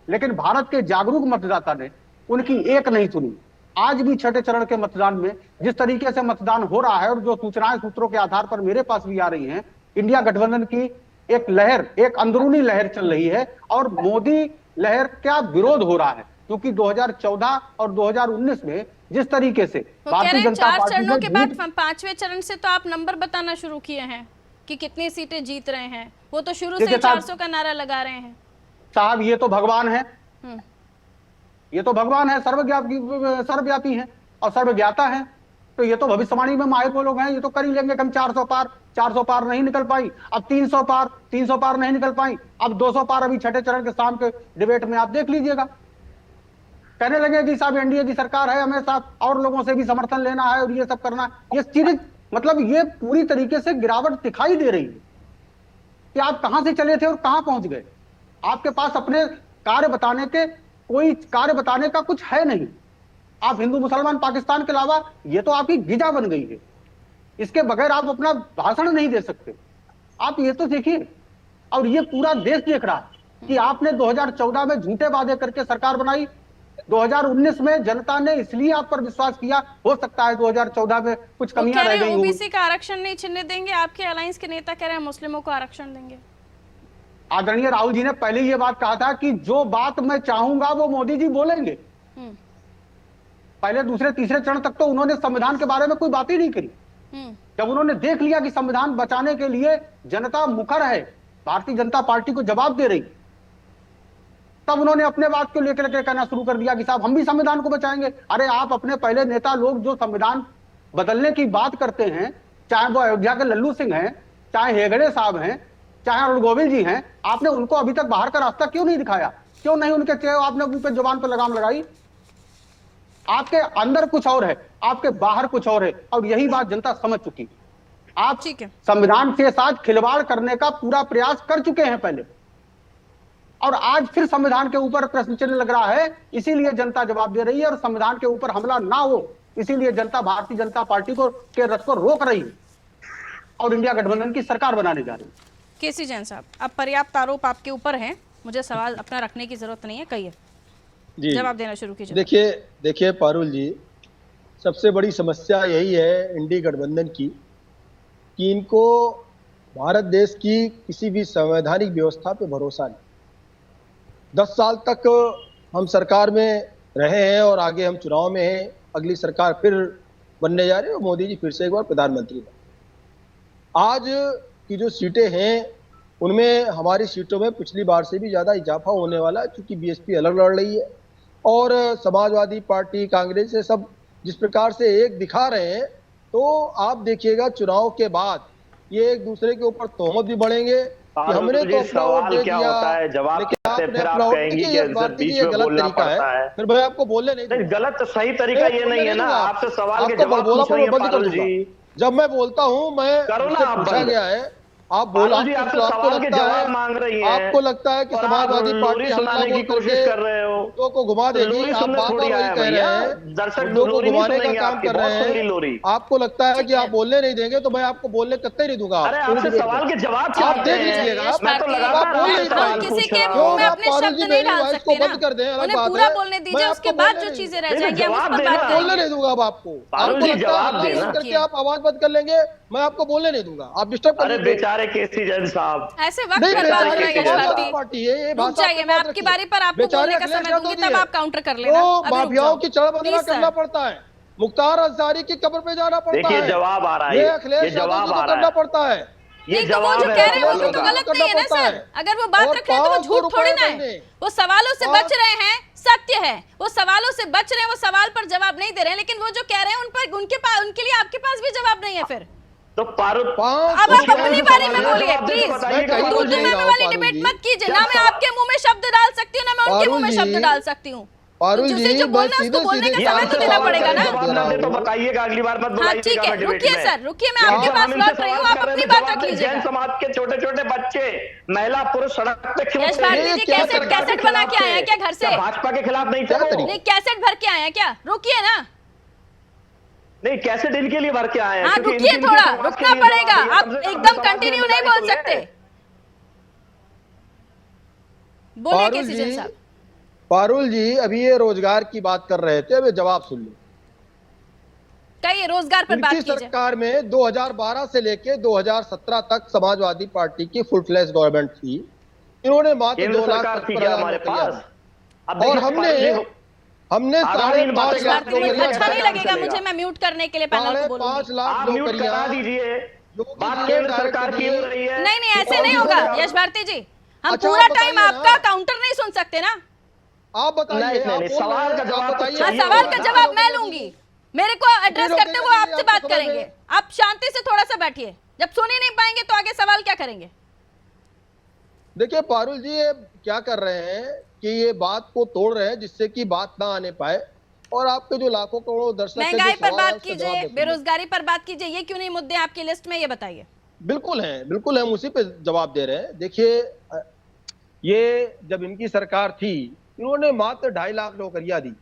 लेकिन भारत के जागरूक मतदाता ने उनकी एक नहीं सुनी। आज भी छठे चरण के मतदान में जिस तरीके से मतदान हो रहा है और जो सूचनाएं सूत्रों के आधार पर मेरे पास भी आ रही हैं, इंडिया गठबंधन की एक लहर, एक अंदरूनी लहर चल रही है, और मोदी लहर का विरोध हो रहा है। क्योंकि 2014 और 2019 में जिस तरीके से भारतीय जनता 4 पार्टी चरणों के बाद ने 5वें चरण से तो आप नंबर बताना शुरू किए हैं कि कितनी सीटें जीत रहे हैं। वो तो शुरू से देखिए साहब, 400 का नारा लगा रहे हैं साहब। ये तो भगवान है, हम्म। ये तो भगवान है, सर्वव्यापी है और सर्वज्ञाता है। तो ये तो भविष्यवाणी में माहिर वो लोग हैं, ये तो कर ही लेंगे कि हम 400 पार 400 पार नहीं निकल पाई, अब 300 पार नहीं निकल पाई, अब 200 पार अभी छठे चरण के शाम के डिबेट में आप देख लीजिएगा। कहने लगे कि साहब एनडीए की सरकार है, हमें साथ और लोगों से भी समर्थन लेना है और ये सब करना है। ये चीजें मतलब ये पूरी तरीके से गिरावट दिखाई दे रही है कि आप कहां से चले थे और कहां पहुंच गए। आपके पास अपने कोई कार्य बताने का कुछ है नहीं। आप हिंदू मुसलमान पाकिस्तान के अलावा ये तो आपकी गिजा बन गई है, इसके बगैर आप अपना भाषण नहीं दे सकते। आप ये तो देखिए, और ये पूरा देश देख रहा है कि आपने 2014 में झूठे वादे करके सरकार बनाई, 2019 में जनता ने इसलिए आप पर विश्वास किया। हो सकता है 2014 में कुछ कमियां रह गई हों। ओबीसी का आरक्षण नहीं छीनने देंगे, आपके अलायंस के नेता कह रहे हैं मुस्लिमों को आरक्षण देंगे। आदरणीय राहुल जी ने पहले ये बात कहा था कि जो बात मैं चाहूंगा वो मोदी जी बोलेंगे। पहले दूसरे तीसरे चरण तक तो उन्होंने संविधान के बारे में कोई बात ही नहीं करी। जब उन्होंने देख लिया कि संविधान बचाने के लिए जनता मुखर है, भारतीय जनता पार्टी को जवाब दे रही, तब उन्होंने अपने बात को लेकर के कहना शुरू कर दिया कि साहब हम भी संविधान को बचाएंगे। अरे आप अपने पहले नेता लोग जो संविधान बदलने की बात करते हैं, चाहे वो अयोध्या के लल्लू सिंह हैं, चाहे हेगड़े साहब हैं, चाहे अरुण गोविल जी हैं, आपने उनको अभी तक बाहर का रास्ता क्यों नहीं दिखाया? क्यों नहीं उनके चेहरे आपने मुंह पे जुबान पर लगाम लगाई? आपके अंदर कुछ और है, आपके बाहर कुछ और है, और यही बात जनता समझ चुकी। आप संविधान के साथ खिलवाड़ करने का पूरा प्रयास कर चुके हैं पहले, और आज फिर संविधान के ऊपर प्रश्न चिन्ह लग रहा है। इसीलिए जनता जवाब दे रही है, और संविधान के ऊपर हमला ना हो इसीलिए जनता भारतीय जनता पार्टी को के रथ को रोक रही है और इंडिया गठबंधन की सरकार बनाने जा रही है। केसी जैन साहब, अब पर्याप्त आरोप आपके ऊपर हैं, मुझे सवाल अपना रखने की जरूरत नहीं है, कहिए, जवाब देना शुरू कीजिए। देखिए पारुल जी, सबसे बड़ी समस्या यही है इंडी गठबंधन की कि इनको भारत देश की किसी भी संवैधानिक व्यवस्था पे भरोसा नहीं। 10 साल तक हम सरकार में रहे हैं और आगे हम चुनाव में हैं, अगली सरकार फिर बनने जा रही है और मोदी जी फिर से एक बार प्रधानमंत्री बने। आज की जो सीटें हैं उनमें हमारी सीटों में पिछली बार से भी ज़्यादा इजाफा होने वाला है, क्योंकि बीएसपी अलग लड़ रही है और समाजवादी पार्टी, कांग्रेस से सब जिस प्रकार से एक दिखा रहे हैं, तो आप देखिएगा चुनाव के बाद ये एक दूसरे के ऊपर तोहमत भी बढ़ेंगे कि हमने तो अपना वोट दे दिया, लेकिन आपने अपना वोट देखिए, ये गलत तरीका है। फिर भाई आपको बोलने नहीं, गलत सही तरीका ये नहीं है ना, आपसे सवाल के जवाब पूछ रही है पारुल जी। जब मैं बोलता हूँ, मैं पूछा गया है, आप बोला, आपको लगता है मांग रही है, आपको लगता है कि समाजवादी पार्टी सुनाने की कोशिश कर रहे हो, तो को घुमा देगी। आप बार बार वही कह रहे हैं, दर्शक को घुमाने का काम कर रहे हैं। आपको लगता है कि आप बोलने नहीं देंगे, तो मैं आपको बोलने कतई नहीं दूंगा। अरे आपसे सवाल के जवाब आप देख लीजिएगा, मैं तो लगातार किसी के मुंह में अपने शब्द नहीं डाल सकते ना, कर दें, उन्हें पूरा बोलने दीजिए, उसके बाद जो चीजें रह जाएंगी हम उस पर बात करेंगे। बोलने नहीं दूंगा अब आपको, करके आप आवाज बंद कर लेंगे, मैं आपको बोलने नहीं दूंगा, आप डिस्टर्ब अरे बेचारे केसी जैन साहब, ऐसे वक्त बर्बाद कर रहे हैं। रुक जाइए, मैं आपकी बारी पर आपको बोलने का समय दूंगी, तब आप काउंटर कर लेना। माफियाओं की चढ़ करना पड़ता है, मुख्तार अंसारी की कब्र पे जाना पड़ता है, जवाब आ रहा है, ये जवाब आ करना पड़ता है। ये जवाब जो कह रहे हैं वो तो गलत नहीं है ना सर, अगर वो बात रख रहे हैं तो वो झूठ थोड़ी ना है, वो सवालों से बच रहे हैं, सत्य है, वो सवालों से बच रहे हैं, वो सवाल पर जवाब नहीं दे रहे हैं, लेकिन वो जो कह रहे हैं उन पर उनके लिए आपके पास भी जवाब नहीं है। फिर तो अब आप अपनी बारी में बोलिए प्लीज, दूसरे में वाली डिबेट मत कीजिए ना। मैं आपके मुंह में शब्द डाल सकती हूँ ना मैं उनके मुंह में शब्द डाल सकती हूँ। जो बोलना उसको बोलने का समय तो देना पड़ेगा ना। तो बताइएगा, अगली बार मत हाँ ठीक है, रुकिए सर, रुकिए, मैं आपके पास लौट रही हूँ, आप अपनी बात रख लीजिए। समाज के छोटे छोटे बच्चे, महिला पुरुष सड़क पे क्यों? यश भारती जी कैसेट बना के आए हैं क्या घर से? भाजपा के खिलाफ नहीं थे, नहीं कैसेट भर के आए हैं क्या? रुकिए ना, नहीं कैसे दिन के लिए भर के आए हैं? हाँ रुकिए, थोड़ा रुकना पड़ेगा, आप एकदम कंटिन्यू नहीं बोल सकते। बोलिए केसी जैन साहब। पारुल जी अभी ये रोजगार की बात कर रहे थे, अभी जवाब सुन लो। कहिए, रोजगार पर बात कीजिए। सरकार में 2012 से लेके 2017 तक समाजवादी पार्टी की फुल फ्लैश गवर्नमेंट थी, इन्होंने मात्र 2 लाख हमारे पास, और हमने 5.5 लाख अच्छा नहीं लगेगा मुझे, मैं म्यूट करने के लिए पैनल को बोलूंगी। 5 लाख नौकरियां दीजिए, बात केंद्र सरकार की हो रही है। नहीं ऐसे नहीं होगा यश भारती जी, हम पूरा टाइम आपका काउंटर नहीं सुन सकते ना। आप बताइए, सवाल का जवाब चाहिए। हाँ सवाल का जवाब मैं लूंगी, मेरे को एड्रेस करते हुए आपसे बात करेंगे, आप शांति से थोड़ा सा बैठिए। जब सुन ही नहीं पाएंगे तो आगे सवाल क्या करेंगे? देखिए पारुल जी, ये क्या कर रहे हैं कि ये बात को तोड़ रहे हैं जिससे कि बात ना आने पाए, और आपके जो लाखों करोड़ों दर्शक हैं, जो महंगाई पर सवाल है, बात उसका जवाब कीजिए, देखेंगे। बेरोजगारी पर बात कीजिए, ये क्यों नहीं मुद्दे आपकी लिस्ट में, ये बताइए। बिल्कुल है, बिल्कुल हम उसी पे जवाब दे रहे हैं। देखिए ये जब इनकी सरकार थी, इन्होंने मात्र 2.5 लाख नौकरियां दी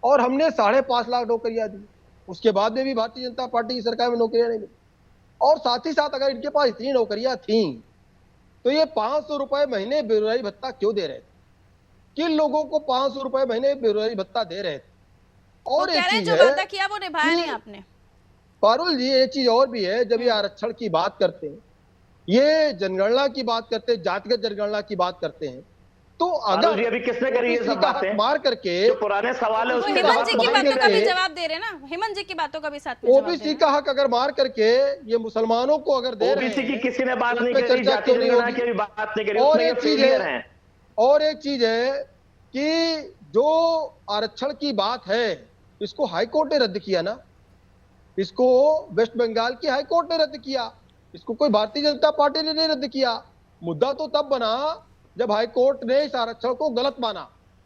और हमने 5.5 लाख नौकरियां दी। उसके बाद में भी भारतीय जनता पार्टी की सरकार में नौकरियां नहीं मिली। और साथ ही साथ अगर इनके पास इतनी नौकरियां थी तो ये 500 रुपए महीने बेरोजगारी भत्ता क्यों दे रहे थे? किन लोगों को 500 रुपए महीने बेरोजगारी भत्ता दे रहे थे? और वो एक कह रहे हैं चीज जो है वादा किया वो निभाया नहीं आपने। पारुल जी, एक चीज और भी है, जब ये आरक्षण की बात करते हैं, ये जनगणना की बात करते हैं, जातिगत जनगणना की बात करते हैं, तो पारुल अगर जी अभी किसने करी ये OBC सब का हक बातें? मार करके जो पुराने सवाल है वो उसके हेमंत जवाब जी तो की देंगे बातों का भी नहीं। जवाब दे रहे हैं ना, हेमंत जी की बातों का भी साथ में जवाब दे रहे ओबीसी हैं। का हक अगर मार करके ये मुसलमानों को अगर दे रहे ओबीसी की हैं, किसी ने बात तो नहीं इस पे करी, चर्चा जाति क्यों नहीं जनगणना होगी? की भी बात नहीं करी, और उसमें ये एक चीज फेलियर है, हैं। और एक चीज है कि जो आरक्षण की बात है, इसको हाईकोर्ट ने रद्द किया ना, इसको वेस्ट बंगाल की हाईकोर्ट ने रद्द किया, इसको कोई भारतीय जनता पार्टी ने नहीं रद्द किया। मुद्दा तो तब बना जब हाईकोर्ट ने इस आरक्षण को गलत माना,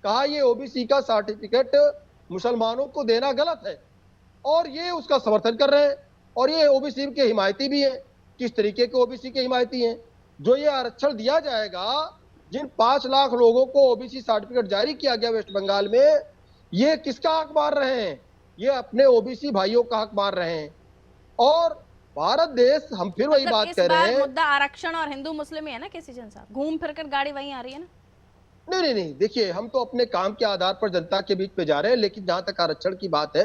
कहा ये ओबीसी का सर्टिफिकेट मुसलमानों को देना गलत है, और ये उसका समर्थन कर रहे हैं, और ये ओबीसी के हिमायती भी हैं। किस तरीके के ओबीसी के हिमायती हैं? जो ये आरक्षण दिया जाएगा, जिन 5 लाख लोगों को ओबीसी सर्टिफिकेट जारी किया गया वेस्ट बंगाल में, ये किसका हक मार रहे हैं? ये अपने ओबीसी भाइयों का हक मार रहे हैं। और भारत देश, हम फिर वही मतलब बात इस कह रहे बार हैं, मुद्दा आरक्षण और हिंदू मुस्लिम ही है ना केसी जैन साहब, घूम फिर कर गाड़ी वहीं आ रही है ना। नहीं, देखिए हम तो अपने काम के आधार पर जनता के बीच पे जा रहे हैं, लेकिन जहां तक आरक्षण की बात है,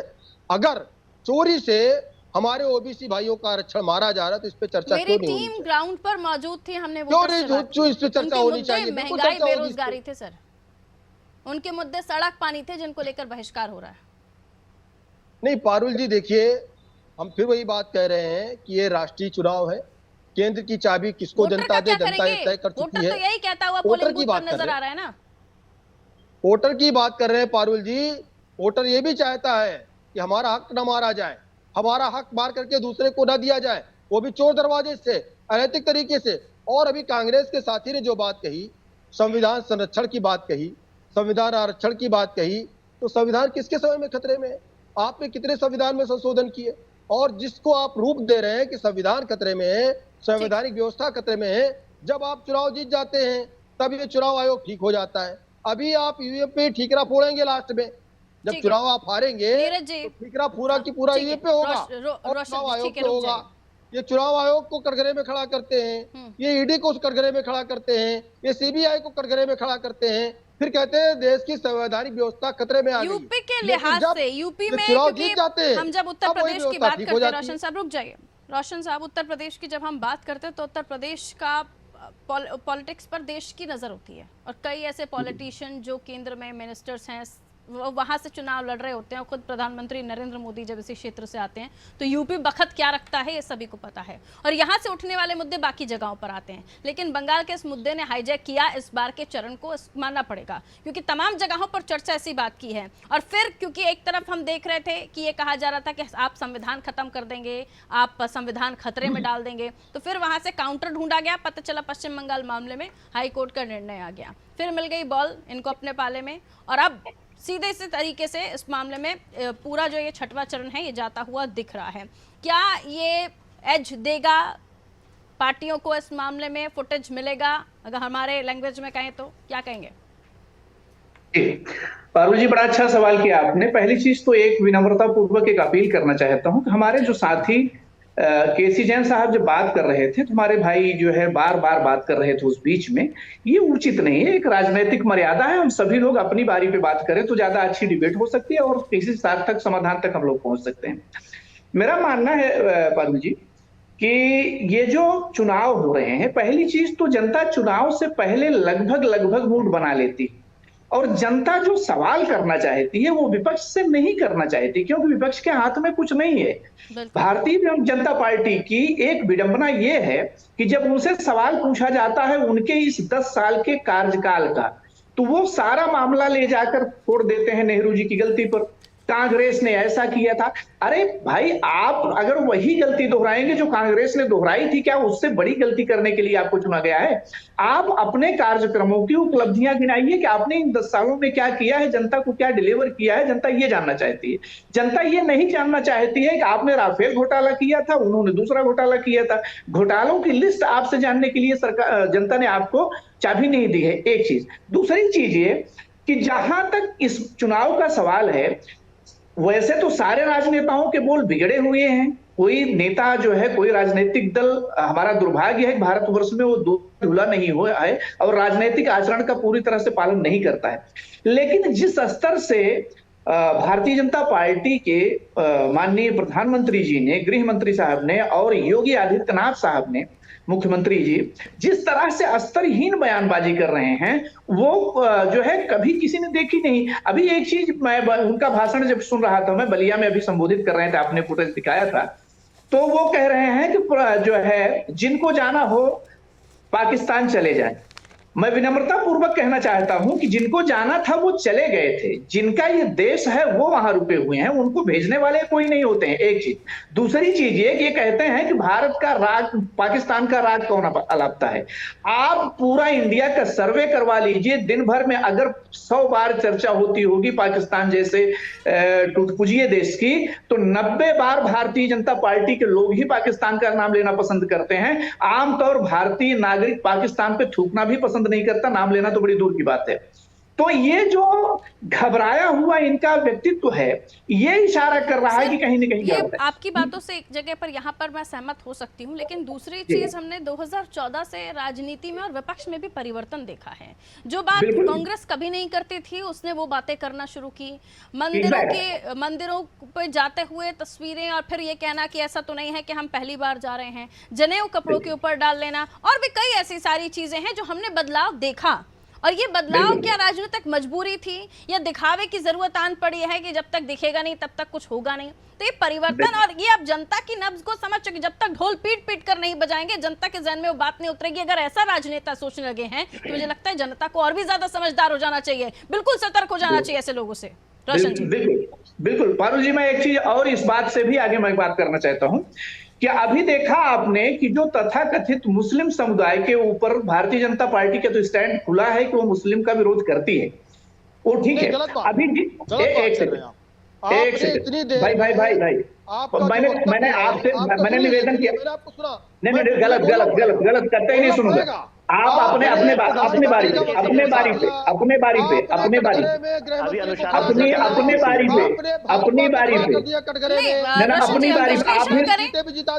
अगर चोरी से हमारे ओबीसी भाइयों का आरक्षण मारा जा रहा है तो इस पे चर्चा मेरी क्यों नहीं होनी टीम चाहिए? ग्राउंड पर मौजूद थी, हमने वो क्यों तक नहीं से बात जो की। इस पे चर्चा उनके होनी मुद्दे चाहिए? बिल्कुल महंगाई चर्चा होगी इस पे। बेरोजगारी थे सर, उनके मुद्दे सड़क पानी थे जिनको लेकर बहिष्कार हो रहा है। नहीं पारुल जी, देखिए हम फिर वही बात कह रहे हैं कि ये राष्ट्रीय चुनाव है, केंद्र की चाबी किसको वोटर जनता का दे, क्या जनता ये करेंगे? तय कर चुकी वोटर तो है। यही कहता हुआ वोटर पोलिंग की बूथ पर बात कर नजर रहे आ रहा है ना। वोटर की बात कर रहे हैं पारुल जी। वोटर ये भी चाहता है कि हमारा हक न मारा जाए, हमारा हक मार करके दूसरे को न दिया जाए, वो भी चोर दरवाजे से, अनैतिक तरीके से। और अभी कांग्रेस के साथी ने जो बात कही, संविधान संरक्षण की बात कही, संविधान आरक्षण की बात कही, तो संविधान किसके समय में खतरे में है? आपने कितने संविधान में संशोधन किए? और जिसको आप रूप दे रहे हैं कि संविधान खतरे में है, संवैधानिक व्यवस्था खतरे में है, जब आप चुनाव जीत जाते हैं तब ये चुनाव आयोग ठीक हो जाता है। अभी आप ईवीएम पे ठीकरा फोड़ेंगे लास्ट में, जब ठीक है। चुनाव आप हारेंगे नीरज जी, तो ठीकरा पूरा की पूरा ठीक है। ईवीएम पे होगा और रोशन चुनाव जी, आयोग ठीक है, पे रुक होगा। जाइए। ये चुनाव आयोग को कटघरे में खड़ा करते हैं, ये ईडी को कटघरे में खड़ा करते हैं, ये सीबीआई को कटघरे में खड़ा करते हैं, फिर कहते हैं देश की संवैधानिक व्यवस्था खतरे में आ गई। यूपी के लेकिन लिहाज जब से, यूपी ये में चुनाव क्योंकि जीत जाते हैं, हम जब उत्तर तब वही प्रदेश की व्यवस्था बात ठीक हो करते हैं, जाती है। रोशन साहब रुक जाइए, रोशन साहब उत्तर प्रदेश की जब हम बात करते हैं तो उत्तर प्रदेश का पॉलिटिक्स पर देश की नजर होती है, और कई ऐसे पॉलिटिशियन जो केंद्र में मिनिस्टर्स हैं वहां से चुनाव लड़ रहे होते हैं। खुद प्रधानमंत्री नरेंद्र मोदी जब इसी क्षेत्र से आते हैं तो यूपी बखत क्या रखता है ये सभी को पता है, और यहां से उठने वाले मुद्दे बाकी जगहों पर आते हैं। लेकिन बंगाल के इस मुद्दे ने हाईजैक किया इस बार के चरण को, मानना पड़ेगा, क्योंकि तमाम जगहों पर चर्चा ऐसी बात की है। और फिर क्योंकि एक तरफ हम देख रहे थे कि ये कहा जा रहा था कि आप संविधान खत्म कर देंगे, आप संविधान खतरे में डाल देंगे, तो फिर वहां से काउंटर ढूंढा गया। पता चला पश्चिम बंगाल मामले में हाईकोर्ट का निर्णय आ गया, फिर मिल गई बॉल इनको अपने पाले में, और अब सीधे इसी तरीके से इस मामले में पूरा जो ये 6वां चरण है ये जाता हुआ दिख रहा है। क्या ये एज देगा पार्टियों को? इस मामले में फुटेज मिलेगा? अगर हमारे लैंग्वेज में कहें तो क्या कहेंगे? पारुल जी, बड़ा अच्छा सवाल किया आपने। पहली चीज तो एक विनम्रता पूर्वक एक अपील करना चाहता हूं कि हमारे जो साथी केसी जैन साहब जब बात कर रहे थे, तुम्हारे भाई जो है बार बार बात कर रहे थे उस बीच में, ये उचित नहीं है। एक राजनीतिक मर्यादा है, हम सभी लोग अपनी बारी पे बात करें तो ज्यादा अच्छी डिबेट हो सकती है और किसी सार्थक समाधान तक हम लोग पहुंच सकते हैं। मेरा मानना है पारुल जी कि ये जो चुनाव हो रहे हैं, पहली चीज तो जनता चुनाव से पहले लगभग मूड बना लेती, और जनता जो सवाल करना चाहती है वो विपक्ष से नहीं करना चाहती, क्योंकि विपक्ष के हाथ में कुछ नहीं है। भारतीय जनता पार्टी की एक विडंबना ये है कि जब उनसे सवाल पूछा जाता है उनके इस 10 साल के कार्यकाल का, तो वो सारा मामला ले जाकर छोड़ देते हैं नेहरू जी की गलती पर। कांग्रेस ने ऐसा किया था। अरे भाई, आप अगर वही गलती दोहराएंगे जो कांग्रेस ने दोहराई थी, क्या उससे बड़ी गलती करने के लिए आपको चुना गया है? आप अपने कार्यक्रमों की उपलब्धियां गिनाइए कि आपने इन 10 सालों में क्या किया है, जनता को क्या डिलीवर किया है। जनता ये जानना चाहती है। जनता ये नहीं जानना चाहती है कि आपने राफेल घोटाला किया था, उन्होंने दूसरा घोटाला किया था। घोटालों की लिस्ट आपसे जानने के लिए सरकार, जनता ने आपको चाबी नहीं दी है, एक चीज। दूसरी चीज ये कि जहां तक इस चुनाव का सवाल है, वैसे तो सारे राजनेताओं के बोल बिगड़े हुए हैं। कोई नेता जो है, कोई राजनीतिक दल, हमारा दुर्भाग्य है कि भारतवर्ष में वो धुला नहीं हुआ है और राजनीतिक आचरण का पूरी तरह से पालन नहीं करता है। लेकिन जिस स्तर से भारतीय जनता पार्टी के माननीय प्रधानमंत्री जी ने, गृह मंत्री साहब ने और योगी आदित्यनाथ साहब ने, मुख्यमंत्री जी, जिस तरह से स्तरहीन बयानबाजी कर रहे हैं, वो जो है कभी किसी ने देखी नहीं। अभी एक चीज, मैं उनका भाषण जब सुन रहा था, मैं बलिया में अभी संबोधित कर रहे थे, आपने फुटेज दिखाया था, तो वो कह रहे हैं कि जो है जिनको जाना हो पाकिस्तान चले जाए। मैं विनम्रता पूर्वक कहना चाहता हूं कि जिनको जाना था वो चले गए थे। जिनका ये देश है वो वहां रुके हुए हैं, उनको भेजने वाले कोई नहीं होते हैं, एक चीज। दूसरी चीज ये कि ये कहते हैं कि भारत का राज, पाकिस्तान का राज कौन अलापता है। आप पूरा इंडिया का सर्वे करवा लीजिए, दिन भर में अगर 100 बार चर्चा होती होगी पाकिस्तान जैसे टूटपुजिए देश की, तो 90 बार भारतीय जनता पार्टी के लोग ही पाकिस्तान का नाम लेना पसंद करते हैं। आमतौर भारतीय नागरिक पाकिस्तान पे थूकना भी पसंद नहीं करता, नाम लेना तो बड़ी दूर की बात है। तो ये जो घबराया हुआ इनका व्यक्तित्व है, ये इशारा कर रहा है कि कहीं न कहीं ये आपकी बातों से एक जगह पर यहाँ पर मैं सहमत हो सकती हूँ, लेकिन दूसरी चीज हमने 2014 से राजनीति में और विपक्ष में भी परिवर्तन देखा है। जो बात कांग्रेस कभी नहीं करती थी, उसने वो बातें करना शुरू की। मंदिरों पे जाते हुए तस्वीरें, और फिर ये कहना कि ऐसा तो नहीं है कि हम पहली बार जा रहे हैं, जनेऊ कपड़ों के ऊपर डाल लेना, और भी कई ऐसी सारी चीजें हैं जो हमने बदलाव देखा। और ये बदलाव क्या राजनीतिक मजबूरी थी या दिखावे की जरूरत आन पड़ी है कि जब तक दिखेगा नहीं तब तक कुछ होगा नहीं? तो ये परिवर्तन, और ये अब जनता की नब्ज को समझ चुके। जब तक ढोल पीट पीट कर नहीं बजाएंगे, जनता के जहन में वो बात नहीं उतरेगी। अगर ऐसा राजनेता सोचने लगे हैं तो मुझे लगता है जनता को और भी ज्यादा समझदार हो जाना चाहिए, बिल्कुल सतर्क हो जाना चाहिए ऐसे लोगों से। रोशन जी। बिल्कुल पारुल जी, मैं एक चीज और इस बात से भी आगे मैं बात करना चाहता हूँ कि अभी देखा आपने कि जो तथाकथित मुस्लिम समुदाय के ऊपर भारतीय जनता पार्टी का तो स्टैंड खुला है कि वो मुस्लिम का विरोध करती है, वो ठीक है। अभी एक सेकंड भाई, मैंने आपसे निवेदन किया, नहीं गलत करते ही नहीं सुनूंगा। आप अपने बारी पे अपनी बारी पे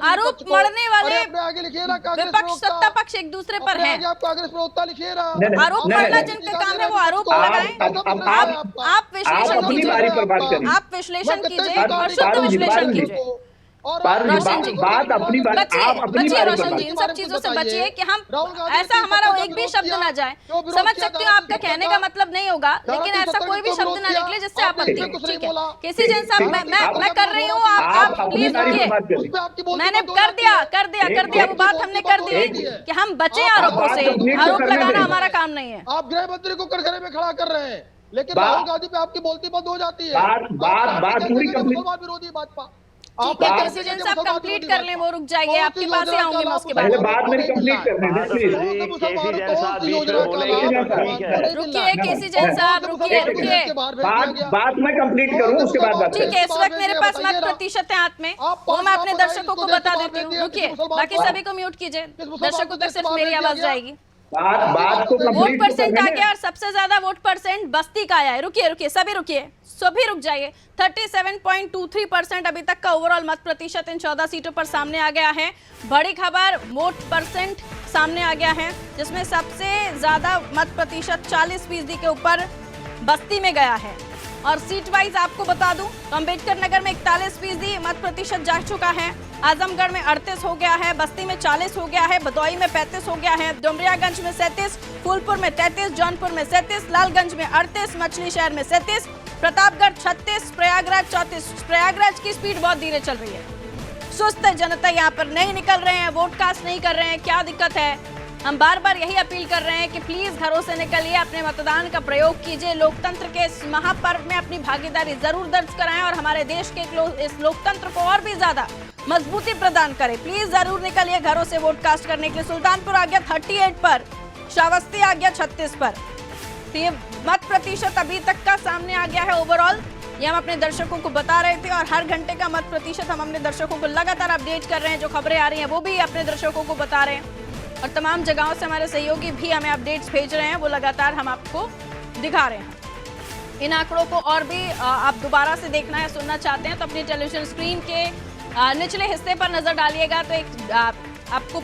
आरोप मढ़ने वाले विपक्ष सत्ता पक्ष एक दूसरे पर है। आरोप मढ़ना जिनका काम है वो आरोप लगाएं। आप विश्लेषण कीजिए, आप विश्लेषण कीजिए और शुद्ध विश्लेषण कीजिए। रोशन जी, बात अपनी बात, आप अपनी बात, रोशन जी, इन सब चीजों से बचिए कि हम ऐसा हमारा एक भी शब्द ना जाए। समझ सकती हूँ आपका कहने का मतलब नहीं होगा, लेकिन ऐसा कोई भी शब्द ना निकले जिससे आपत्ति। ठीक है केसी जैन साहब, मैं कर रही हूँ, आप प्लीज रुकिए। मैंने कर दिया वो बात हमने कर दी कि हम बचे आरोपों से। आरोप लगाना हमारा काम नहीं है। आप गृह मंत्री को कटघरे में खड़ा कर रहे हैं, लेकिन राहुल गांधी पे आपकी बोलती बंद हो जाती है। बात पूरी मुसलमान विरोधी भाजपा। ठीक है केसी जैन साहब कंप्लीट कर लें, वो रुक जाएंगे, आपके पास ही आऊंगी मैं उसके बाद। बात मेरी कंप्लीट करने रुकिए केसी जैन साहब, रुकिए। बात मैं कंप्लीट करूं उसके बाद। ठीक है, इस वक्त मेरे पास मत प्रतिशत है हाथ में, वो मैं अपने दर्शकों को बता देती हूँ। रुकिए, बाकी सभी को म्यूट कीजिए, दर्शकों तक सिर्फ मेरी आवाज जाएगी। बात को वोट परसेंट आ गया और सबसे ज्यादा वोट परसेंट बस्ती का आया है। रुकिए, सभी रुक जाइए। 37.23% अभी तक का ओवरऑल मत प्रतिशत इन 14 सीटों पर सामने आ गया है। बड़ी खबर, वोट परसेंट सामने आ गया है, जिसमें सबसे ज्यादा मत प्रतिशत 40% के ऊपर बस्ती में गया है। और सीट वाइज आपको बता दूं तो अम्बेडकर नगर में 41% मत प्रतिशत जा चुका है, आजमगढ़ में 38 हो गया है, बस्ती में 40 हो गया है, भदोई में 35 हो गया है, डुमरियागंज में 37, फूलपुर में 33, जौनपुर में 37, लालगंज में 38, मछली शहर में 37, प्रतापगढ़ 36, प्रयागराज 34। प्रयागराज की स्पीड बहुत धीरे चल रही है, सुस्त जनता यहाँ पर नहीं निकल रहे हैं, वोट कास्ट नहीं कर रहे हैं। क्या दिक्कत है? हम बार बार यही अपील कर रहे हैं कि प्लीज घरों से निकलिए, अपने मतदान का प्रयोग कीजिए, लोकतंत्र के इस महापर्व में अपनी भागीदारी जरूर दर्ज कराएं और हमारे देश के इस लोकतंत्र को और भी ज्यादा मजबूती प्रदान करें। प्लीज जरूर निकलिए घरों से वोट कास्ट करने के लिए। सुल्तानपुर आ गया 38 पर, श्रावस्ती आ गया 36 पर। तो ये मत प्रतिशत अभी तक का सामने आ गया है ओवरऑल, ये हम अपने दर्शकों को बता रहे थे और हर घंटे का मत प्रतिशत हम अपने दर्शकों को लगातार अपडेट कर रहे हैं। जो खबरें आ रही हैं वो भी अपने दर्शकों को बता रहे हैं और तमाम जगहों से हमारे सहयोगी भी हमें अपडेट्स भेज रहे हैं, वो लगातार हम आपको दिखा रहे हैं। इन आंकड़ों को और भी आप दोबारा से देखना है, सुनना चाहते हैं तो अपनी टेलीविजन स्क्रीन के निचले हिस्से पर नजर डालिएगा तो एक आपको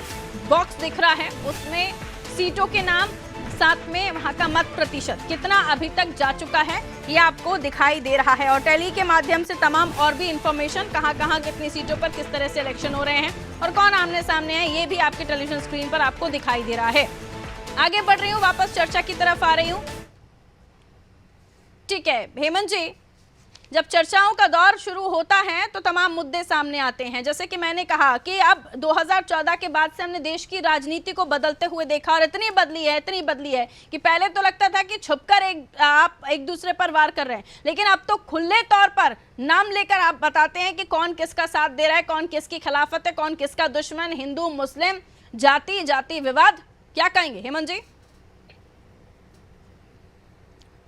बॉक्स दिख रहा है, उसमें सीटों के नाम, साथ में वहां का मत प्रतिशत कितना अभी तक जा चुका है ये आपको दिखाई दे रहा है। और टेली के माध्यम से तमाम और भी इंफॉर्मेशन, कहां कितनी सीटों पर किस तरह से इलेक्शन हो रहे हैं और कौन आमने सामने है, ये भी आपके टेलीविजन स्क्रीन पर आपको दिखाई दे रहा है। आगे बढ़ रही हूँ, वापस चर्चा की तरफ आ रही हूँ। ठीक है हेमंत जी, जब चर्चाओं का दौर शुरू होता है तो तमाम मुद्दे सामने आते हैं। जैसे कि मैंने कहा कि अब 2014 के बाद से हमने देश की राजनीति को बदलते हुए देखा और इतनी बदली है कि पहले तो लगता था कि छुपकर आप एक दूसरे पर वार कर रहे हैं, लेकिन अब तो खुले तौर पर नाम लेकर आप बताते हैं कि कौन किसका साथ दे रहा है, कौन किसकी खिलाफत है, कौन किसका दुश्मन, हिंदू मुस्लिम, जाति विवाद। क्या कहेंगे हेमंत जी?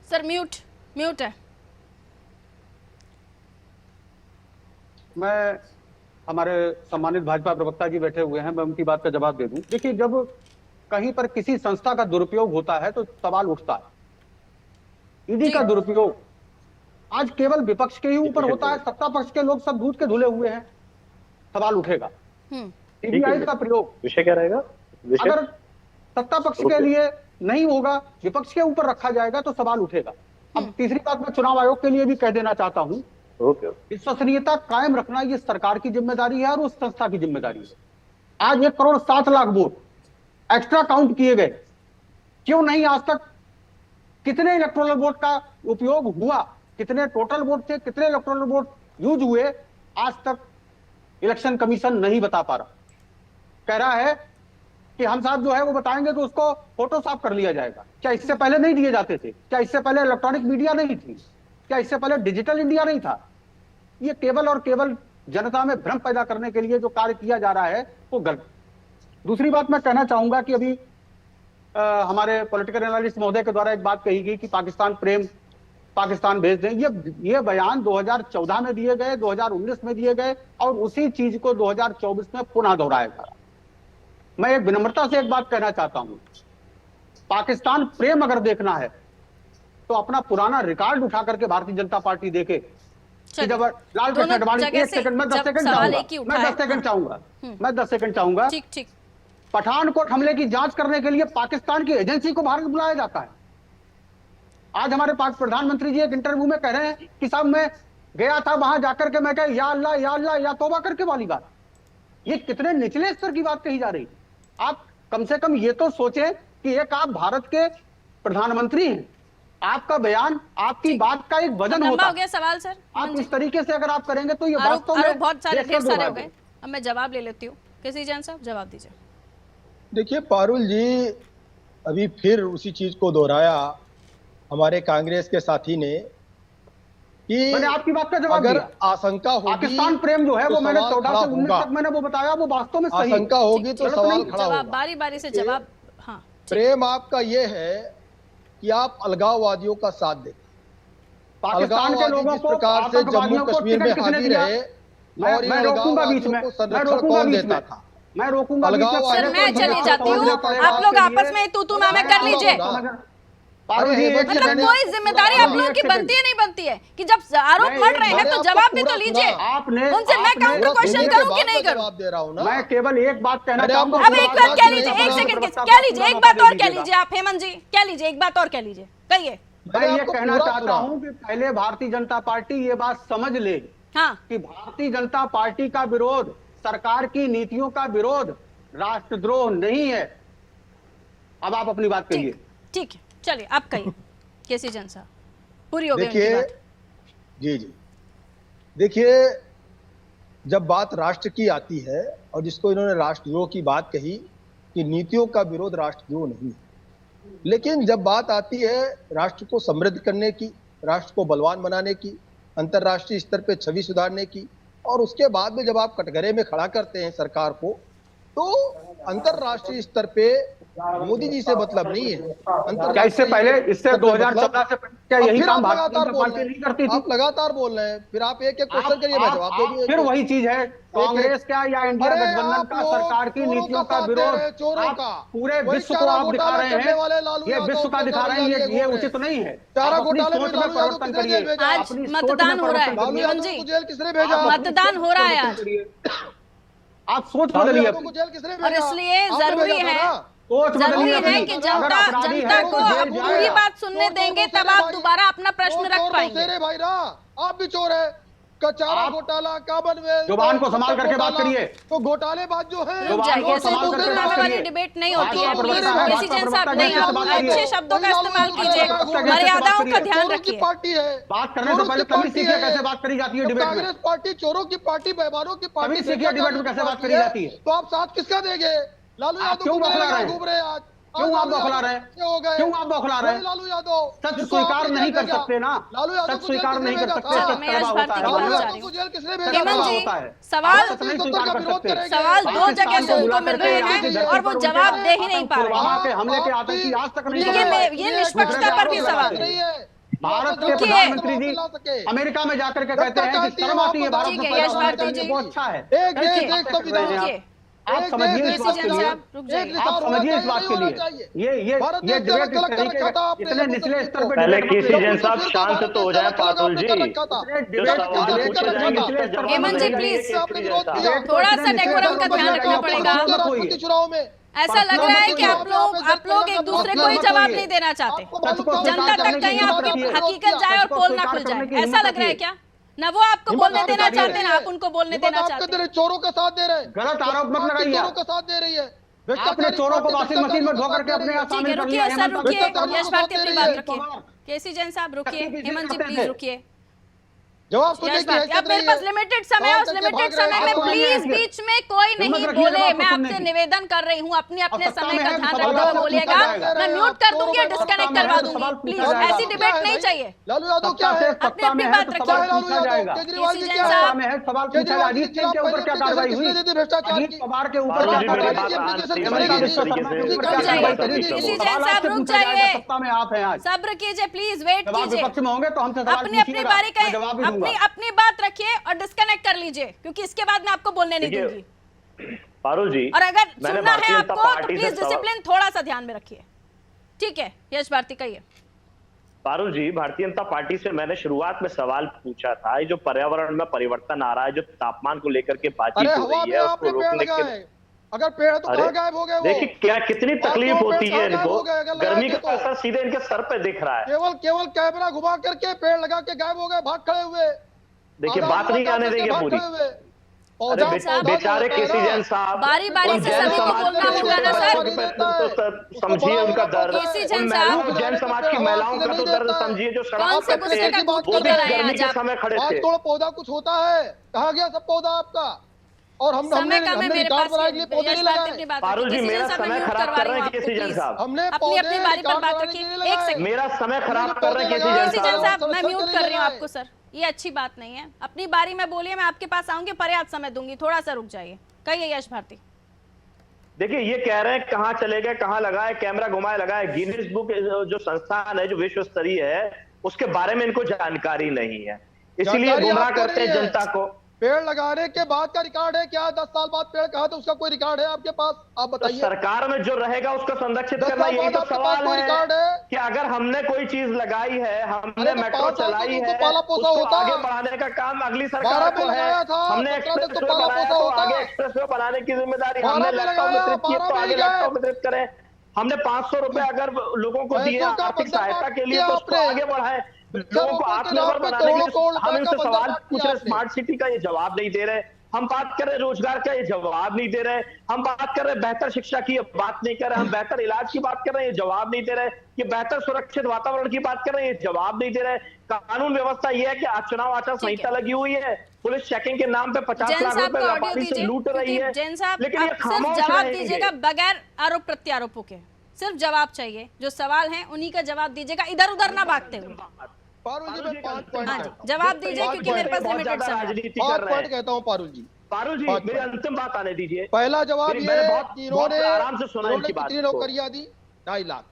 सर म्यूट है। मैं, हमारे सम्मानित भाजपा प्रवक्ता जी बैठे हुए हैं, मैं उनकी बात का जवाब दे दूं। देखिए, जब कहीं पर किसी संस्था का दुरुपयोग होता है तो सवाल उठता है। ईडी का दुरुपयोग आज केवल विपक्ष के ही ऊपर होता है, सत्ता पक्ष के लोग सब दूध के धुले हुए हैं, सवाल उठेगा। सीबीआई का प्रयोग विषय क्या रहेगा? अगर सत्ता पक्ष के लिए नहीं होगा, विपक्ष के ऊपर रखा जाएगा तो सवाल उठेगा। अब तीसरी बात मैं चुनाव आयोग के लिए भी कह देना चाहता हूं, विश्वसनीयता कायम रखना ये सरकार की जिम्मेदारी है और उस संस्था की जिम्मेदारी है। आज 1,07,00,000 वोट एक्स्ट्रा काउंट किए गए, क्यों नहीं आज तक कितने इलेक्टोरल वोट का उपयोग हुआ, कितने टोटल वोट थे, कितने इलेक्टोरल वोट यूज हुए, आज तक इलेक्शन कमीशन नहीं बता पा रहा। कह रहा है कि हम साहब जो है वो बताएंगे तो उसको फोटोशॉप कर लिया जाएगा। क्या इससे पहले नहीं दिए जाते थे? क्या इससे पहले इलेक्ट्रॉनिक मीडिया नहीं थी? क्या इससे पहले डिजिटल इंडिया नहीं था? ये केवल और केवल जनता में भ्रम पैदा करने के लिए जो कार्य किया जा रहा है वो गलत। दूसरी बात मैं कहना चाहूंगा कि अभी हमारे पॉलिटिकल एनालिस्ट महोदय के द्वारा एक बात कही गई कि पाकिस्तान प्रेम, पाकिस्तान भेज दें। ये बयान 2014 में दिए गए, 2019 में दिए गए और उसी चीज को 2024 में पुनः दोहराया जा रहा। मैं एक विनम्रता से एक बात कहना चाहता हूं, पाकिस्तान प्रेम अगर देखना है तो अपना पुराना रिकॉर्ड उठा करके भारतीय जनता पार्टी देखे कि जब लालकृष्ण आडवाणी, एक सेकंड, मैं 10 सेकंड चाहूंगा। ठीक। पठानकोट हमले की जांच करने के लिए पाकिस्तान की एजेंसी को भारत बुलाया जाता है। आज हमारे पास प्रधानमंत्री जी एक इंटरव्यू में कह रहे हैं कि साहब मैं गया था वहां जाकर के, मैं कहा या अल्लाह या तौबा करके वाली बात। ये कितने निचले स्तर की बात कही जा रही। आप कम से कम ये तो सोचें कि एक आप भारत के प्रधानमंत्री हैं, आपका बयान, आपकी बात का एक वजन होता है। सवाल सर, आप इस तरीके से अगर आप करेंगे तो ये वास्तव में बहुत सारे ढेर सारे हो गए। अब मैं जवाब ले लेती हूँ, किसी जैन साहब जवाब दीजिए। देखिए पारुल जी, अभी फिर उसी चीज को दोहराया हमारे कांग्रेस के साथी ने कि मैंने आपकी बात का जवाब अगर दिया। आशंका होगी, पाकिस्तान प्रेम जो है वो मैंने 14 से 19 तक मैंने वो बताया, वो वास्तव में सही। आशंका होगी तो सवाल खड़ा होगा। बारी से जवाब। हाँ, प्रेम आपका ये है कि आप अलगाववादियों का साथ देते। पाकिस्तान के लोगों जिस प्रकार से जम्मू कश्मीर में हावी रहे और इन अलगाववादियों को संरक्षण कौन देता था? मैं रोकूंगा। सर मैं चली जाती हूँ, आप लोग आपस में तू मैं कर लीजिए। मतलब कोई जिम्मेदारी आप लोगों की बनती है नहीं बनती है कि जब आरोप पड़ रहे हैं तो जवाब भी तो लीजिए। उनसे मैं काउंटर क्वेश्चन करूं कि नहीं करूं? जवाब दे रहा हूं ना। मैं केवल एक बात कहना चाहूंगा। अब एक बात कह लीजिए, एक सेकंड कह लीजिए, एक बात और कह लीजिए आप हेमंत जी, कह लीजिए, एक बात और कह लीजिए, कहिए। मैं ये कहना चाहता हूं कि पहले भारतीय जनता पार्टी ये बात समझ ले कि भारतीय जनता पार्टी का विरोध, सरकार की नीतियों का विरोध राष्ट्रद्रोह नहीं है। अब आप अपनी बात कहिए। ठीक है, चलिए आप कहिए केसी जैन साहब, पूरी हो गई उनकी देखिए बात। जी देखिए, जब बात राष्ट्र की आती है और जिसको इन्होंने राष्ट्रद्रोह की बात कही कि नीतियों का विरोध राष्ट्रद्रोह नहीं है। लेकिन जब बात आती है राष्ट्र को समृद्ध करने की, राष्ट्र को बलवान बनाने की, अंतर्राष्ट्रीय स्तर पे छवि सुधारने की, और उसके बाद में जब आप कटघरे में खड़ा करते हैं सरकार को, तो अंतर्राष्ट्रीय स्तर पे मोदी जी से मतलब नहीं है। क्या इससे पहले, इससे 2014 से क्या यही काम भारतीय जनता पार्टी नहीं करती थी? आप लगातार बोल रहे हैं, फिर आप एक एक क्वेश्चन करिए, मैं जवाब दे दूं। फिर वही चीज है, कांग्रेस का या इंडिया गठबंधन का सरकार की नीतियों का विरोध पूरे विश्व को आप दिखा रहे हैं, ये विश्व का दिखा रहे हैं, ये उचित नहीं है। अपनी सोच में परिवर्तन करिए। आज मतदान हो रहा है, हेमंत जी, जेल किसने भेजा? मतदान हो रहा है आज, आप सोच बदलिए, और इसलिए जरूरी है कि जनता को अब पूरी बात सुनने देंगे, तब आप दोबारा अपना प्रश्न रख पाएंगे। भाई ना, आप भी चोर है। कचारा घोटाला, कॉमनवेल्थ, जुबान को संभाल करके बात करिए। तो घोटालेबाज जो है, वाली डिबेट नहीं होती है। केसी जैन साहब, नहीं, अच्छे शब्दों का इस्तेमाल कीजिए, मर्यादाओं का ध्यान रखिए। पार्टी है, बात करने से पहले तभी सीखिए कैसे बात करी जाती है डिबेट में। कांग्रेस पार्टी चोरों की पार्टी, बेईमानों की पार्टी, सीखिए डिबेट में कैसे बात करी जाती है। तो आप साथ किसका देंगे? लालू यादव क्यों बौखला रहे हैं? घूम रहे हैं आज, क्यों आप बौखला रहे हैं? क्यों आप बौखला रहे हैं? लालू यादव सच स्वीकार नहीं कर सकते ना, लालू यादव सच स्वीकार नहीं कर सकते। मैं यश भारती की बात जा रही हूँ। जेल किसने भेजा? हेमंत जी, होता है। सवाल सवाल दो जगह से उनको मिल रहे हैं और वो जवाब दे ही नहीं पा रहे। पुलवामा के हमले के आतंकी आज तक नहीं ये निष्पक्षता पर भी सवाल है। भारत के प्रधानमंत्री जी अमेरिका में जाकर के कहते हैं कि शर्म आती है भारत में, यश भारती जी, वो अच्छा है। एक देश एक संविधान, आप समझिए इस बात के लिए, आप समझिए इस बात के लिए, ये डिबेट इस तरीके इतने निचले स्तर पर पहले केसी जैन साहब शांत तो हो जाए पारुल जी। हेमंत जी प्लीज, थोड़ा सा डेकोरम का ध्यान रखना पड़ेगा। चुनाव में ऐसा लग रहा है कि आप लोग एक दूसरे को ही जवाब नहीं देना चाहते। जनता तक कहीं आपकी हकीकत जाए और पोल ना खुल जाए, ऐसा लग रहा है क्या? ना वो आपको बोलने देना चाहते, ना आप उनको बोलने देना चाहते। चोरों का साथ दे रहे हैं, गलत आरोप मत लगाइए। चोरों का साथ दे रही है। आपने चोरों को वॉशिंग मशीन में धो करके अपने यहाँ शामिल कर लिया। रुकिए सर, रुकिए, यश भारती अपनी बात रखिए। केसी जैन साहब रुकिए, हेमंत जी प्लीज रुकिए। जवाब अब मेरे पास लिमिटेड समय है, उस लिमिटेड समय में प्लीज बीच में कोई नहीं बोले। मैं आपसे निवेदन कर रही हूँ, अपने समय का ध्यान रखते हुए बोलिएगा। मैं म्यूट कर दूंगी, डिस्कनेक्ट करवा दूंगी। प्लीज ऐसी डिबेट नहीं चाहिए। लालू यादव क्या है? अपनी अपनी बात रखिए। केजरीवाल जी क्या है? सवाल पूछा जा अजीत सिंह के ऊपर क्या कार्रवाई हुई? अजीत पवार के ऊपर क्या केसी जैन साहब रुक जाइए, सत्ता में आप हैं आज, सब्र कीजिए, प्लीज वेट कीजिए। विपक्ष में होंगे तो हमसे सवाल अपनी अपनी बारी का जवाब भी अपनी बात रखिए और डिस्कनेक्ट कर लीजिए, क्योंकि इसके बाद मैं आपको बोलने नहीं दूंगी। पारुल जी, और अगर सुनना है आपको तो पार्टी प्लीज डिसिप्लिन थोड़ा सा ध्यान में रखिए, ठीक है? यश भारती कहिए। पारुल जी, भारतीय जनता पार्टी से मैंने शुरुआत में सवाल पूछा था, ये जो पर्यावरण में परिवर्तन आ रहा है, जो तापमान को लेकर के बातचीत हो रही है, उसको रोकने के, अगर पेड़ तो कहां गायब हो गए? देखिए क्या कितनी तकलीफ होती है इनको, गर्मी का असर सीधे इनके सर पे दिख रहा है। केवल कैमरा घुमा करके पेड़ लगा के गायब हो गए, भाग खड़े हुए। देखिए बात नहीं आने देंगे पूरी। बेचारे केसी जैन साहब, बारी बारी से सभी को बोलना होगा ना सर। समझिए उनका दर्द, केसी जैन साहब, जैन समाज की महिलाओं का तो दर्द समझिए, जो कौन से गुस्से का दूध पी कर रहे हैं आज आप? समय खड़े थे। थोड़ा पौधा कुछ होता है, कहाँ गया सब पौधा आपका? और हमने रिकॉर्ड बनाने के लिए पौधे नहीं लगाए। पारुल जी, मेरा समय खराब कर रहे हैं केसी जैन साहब। हमने अपनी अपनी बारी पर बात रखिए। एक सेकंड, मेरा समय खराब कर रहे हैं केसी जैन साहब। मैं म्यूट कर रही हूँ आपको सर, ये अच्छी बात नहीं है। अपनी बारी में बोलिए, मैं आपके पास आऊंगी, पर्याप्त समय दूंगी, थोड़ा सा रुक जाइए। कहिए यश भारती। देखिए ये कह रहे हैं कहाँ चले गए, कहाँ लगाए, कैमरा घुमाए लगाए। गिनीज बुक जो संस्थान है, जो विश्व स्तरीय है, उसके बारे में इनको जानकारी नहीं है, इसलिए गुमराह करते हैं जनता को। पेड़ लगाने के बाद का रिकॉर्ड है क्या? 10 साल बाद पेड़ कहा तो उसका कोई रिकॉर्ड है आपके पास? आप बताइए। तो सरकार में जो रहेगा उसको संरक्षित करना, यही तो सवाल है कि अगर हमने कोई चीज लगाई है, हमने मेट्रो चलाई है, उसको आगे बढ़ाने का काम अगली सरकार को है। हमने एक्सप्रेस वे बनाया तो आगे एक्सप्रेस वे बनाने की जिम्मेदारी, हमने लैपटॉप वितरित किए तो आगे लैपटॉप वितरित करें। हमने 500 रुपए अगर लोगों को दिए आर्थिक सहायता के लिए, तो उसको आगे बढ़ाए। लोगों को आत्मनिर्भर बनाने के लिए हम इनसे सवाल पूछ रहे, स्मार्ट सिटी का ये जवाब नहीं दे रहे। हम बात कर रहे रोजगार का, ये जवाब नहीं दे रहे। हम बात कर रहे बेहतर शिक्षा की, ये बात नहीं कर रहे। हम बेहतर इलाज की बात कर रहे हैं, ये जवाब नहीं दे रहे। ये बेहतर सुरक्षित वातावरण की बात कर रहे हैं, ये जवाब नहीं दे रहे। कानून व्यवस्था ये है कि चुनाव आचार संहिता लगी हुई है, पुलिस चेकिंग के नाम पे 50 लाख रुपए व्यापारी से लूट रही है। जैन साहब, लेकिन ये आप सिर्फ खामोश जवाब रहेंगे। दीजिएगा बगैर आरोप प्रत्यारोपों के, सिर्फ जवाब चाहिए। जो सवाल है उन्हीं का जवाब दीजिएगा, इधर उधर ना भागते हुए। पारुल जी, मैं 5 पॉइंट हाँ कहता जी, हूं। जवाब दीजिए क्योंकि मेरे पास बहुत लिमिटेड ज्यादा समय है। राजनीति 5 कर रहे पॉइंट हैं। कहता हूं पारुल जी। पारुल जी, 5 मेरी पॉइंट। अंतिम बात आने दीजिए। पहला जवाब मैंने ये बहुत- कि बहुत इन्होंने आराम से सुना इनकी बात कितनी को। नौकरियां दी? 2.5 लाख।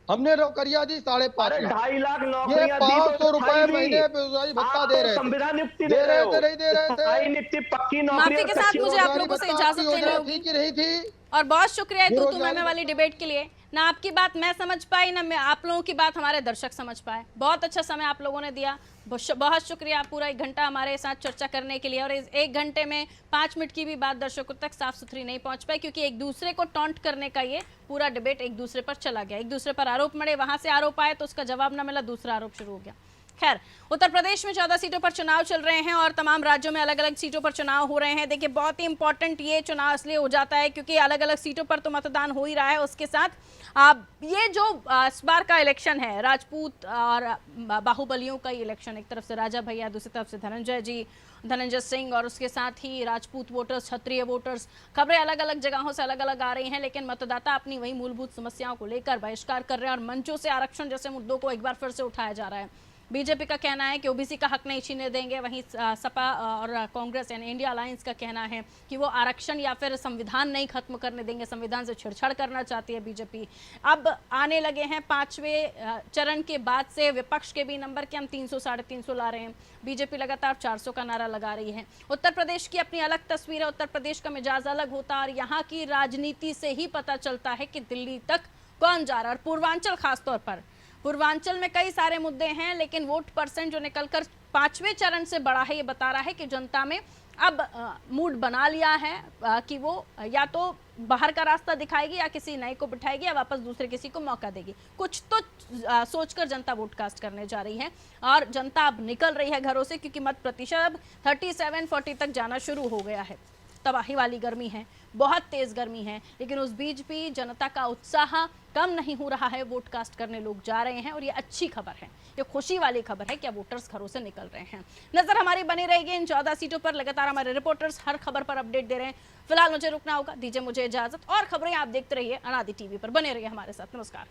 हमने नौकरियां दी 5.5 अरे लाख। 2.5 लाख ये नौकरियां दी तो 500 रुपए स्थायी दी। महीने बेरोजगारी भत्ता आप दे तो रहे थे। संविधान नियुक्ति दे रहे थे, नहीं दे रहे स्थायी थे? नियुक्ति, पक्की नौकरी माफी और के साथ कच्ची मुझे नौकरी। आप लोगों से भत्ता इजाजत आपकी लेनी योजना होगी। थी कि नहीं थी? और बहुत शुक्रिया तू बेरोजगारी मैं वाली भत्ता। डिबेट के लिए। ना आपकी बात मैं समझ पाई, ना मैं आप लोगों की बात हमारे दर्शक समझ पाए। बहुत अच्छा समय आप लोगों ने दिया, बहुत शुक्रिया। पूरा 1 घंटा हमारे साथ चर्चा करने के लिए, और इस 1 घंटे में 5 मिनट की भी बात दर्शकों तक साफ सुथरी नहीं पहुंच पाई, क्योंकि एक दूसरे को टॉन्ट करने का ये पूरा डिबेट एक दूसरे पर चला गया। एक दूसरे पर आरोप मरे, वहां से आरोप आए तो उसका जवाब ना मिला, दूसरा आरोप शुरू हो गया। खैर, उत्तर प्रदेश में 14 सीटों पर चुनाव चल रहे हैं और तमाम राज्यों में अलग अलग सीटों पर चुनाव हो रहे हैं। देखिए, बहुत ही इंपॉर्टेंट ये चुनाव इसलिए हो जाता है क्योंकि अलग अलग सीटों पर तो मतदान हो ही रहा है, उसके साथ ये जो इस बार का इलेक्शन है, राजपूत और बाहुबलियों का इलेक्शन, एक तरफ से राजा भैया, दूसरी तरफ से धनंजय सिंह, और उसके साथ ही राजपूत वोटर्स, क्षत्रिय वोटर्स। खबरें अलग अलग जगहों से अलग अलग आ रही हैं, लेकिन मतदाता अपनी वही मूलभूत समस्याओं को लेकर बहिष्कार कर रहे हैं और मंचों से आरक्षण जैसे मुद्दों को एक बार फिर से उठाया जा रहा है। बीजेपी का कहना है कि ओबीसी का हक नहीं छीनने देंगे, वहीं सपा और कांग्रेस यानी इंडिया अलायंस का कहना है कि वो आरक्षण या फिर संविधान नहीं खत्म करने देंगे, संविधान से छेड़छाड़ करना चाहती है बीजेपी। अब आने लगे हैं 5वें चरण के बाद से विपक्ष के भी नंबर के हम 300 साढ़े 300 ला रहे हैं। बीजेपी लगातार 400 का नारा लगा रही है। उत्तर प्रदेश की अपनी अलग तस्वीर है, उत्तर प्रदेश का मिजाज अलग होता है और यहाँ की राजनीति से ही पता चलता है कि दिल्ली तक कौन जा रहा है। और पूर्वांचल, खासतौर पर पूर्वांचल में कई सारे मुद्दे हैं, लेकिन वोट परसेंट जो निकलकर 5वें चरण से बढ़ा है, ये बता रहा है कि जनता में अब मूड बना लिया है कि वो या तो बाहर का रास्ता दिखाएगी या किसी नए को बिठाएगी या वापस दूसरे किसी को मौका देगी। कुछ तो सोचकर जनता वोट कास्ट करने जा रही है और जनता अब निकल रही है घरों से, क्योंकि मत प्रतिशत अब 37-40 तक जाना शुरू हो गया है। तबाही वाली गर्मी है, बहुत तेज गर्मी है, लेकिन उस बीच भी जनता का उत्साह कम नहीं हो रहा है। वोट कास्ट करने लोग जा रहे हैं और ये अच्छी खबर है, ये खुशी वाली खबर है कि अब वोटर्स घरों से निकल रहे हैं। नजर हमारी बनी रहेगी इन 14 सीटों पर, लगातार हमारे रिपोर्टर्स हर खबर पर अपडेट दे रहे हैं। फिलहाल मुझे रुकना होगा, दीजिए मुझे इजाजत, और खबरें आप देखते रहिए अनादि टीवी पर, बने रहिए हमारे साथ। नमस्कार।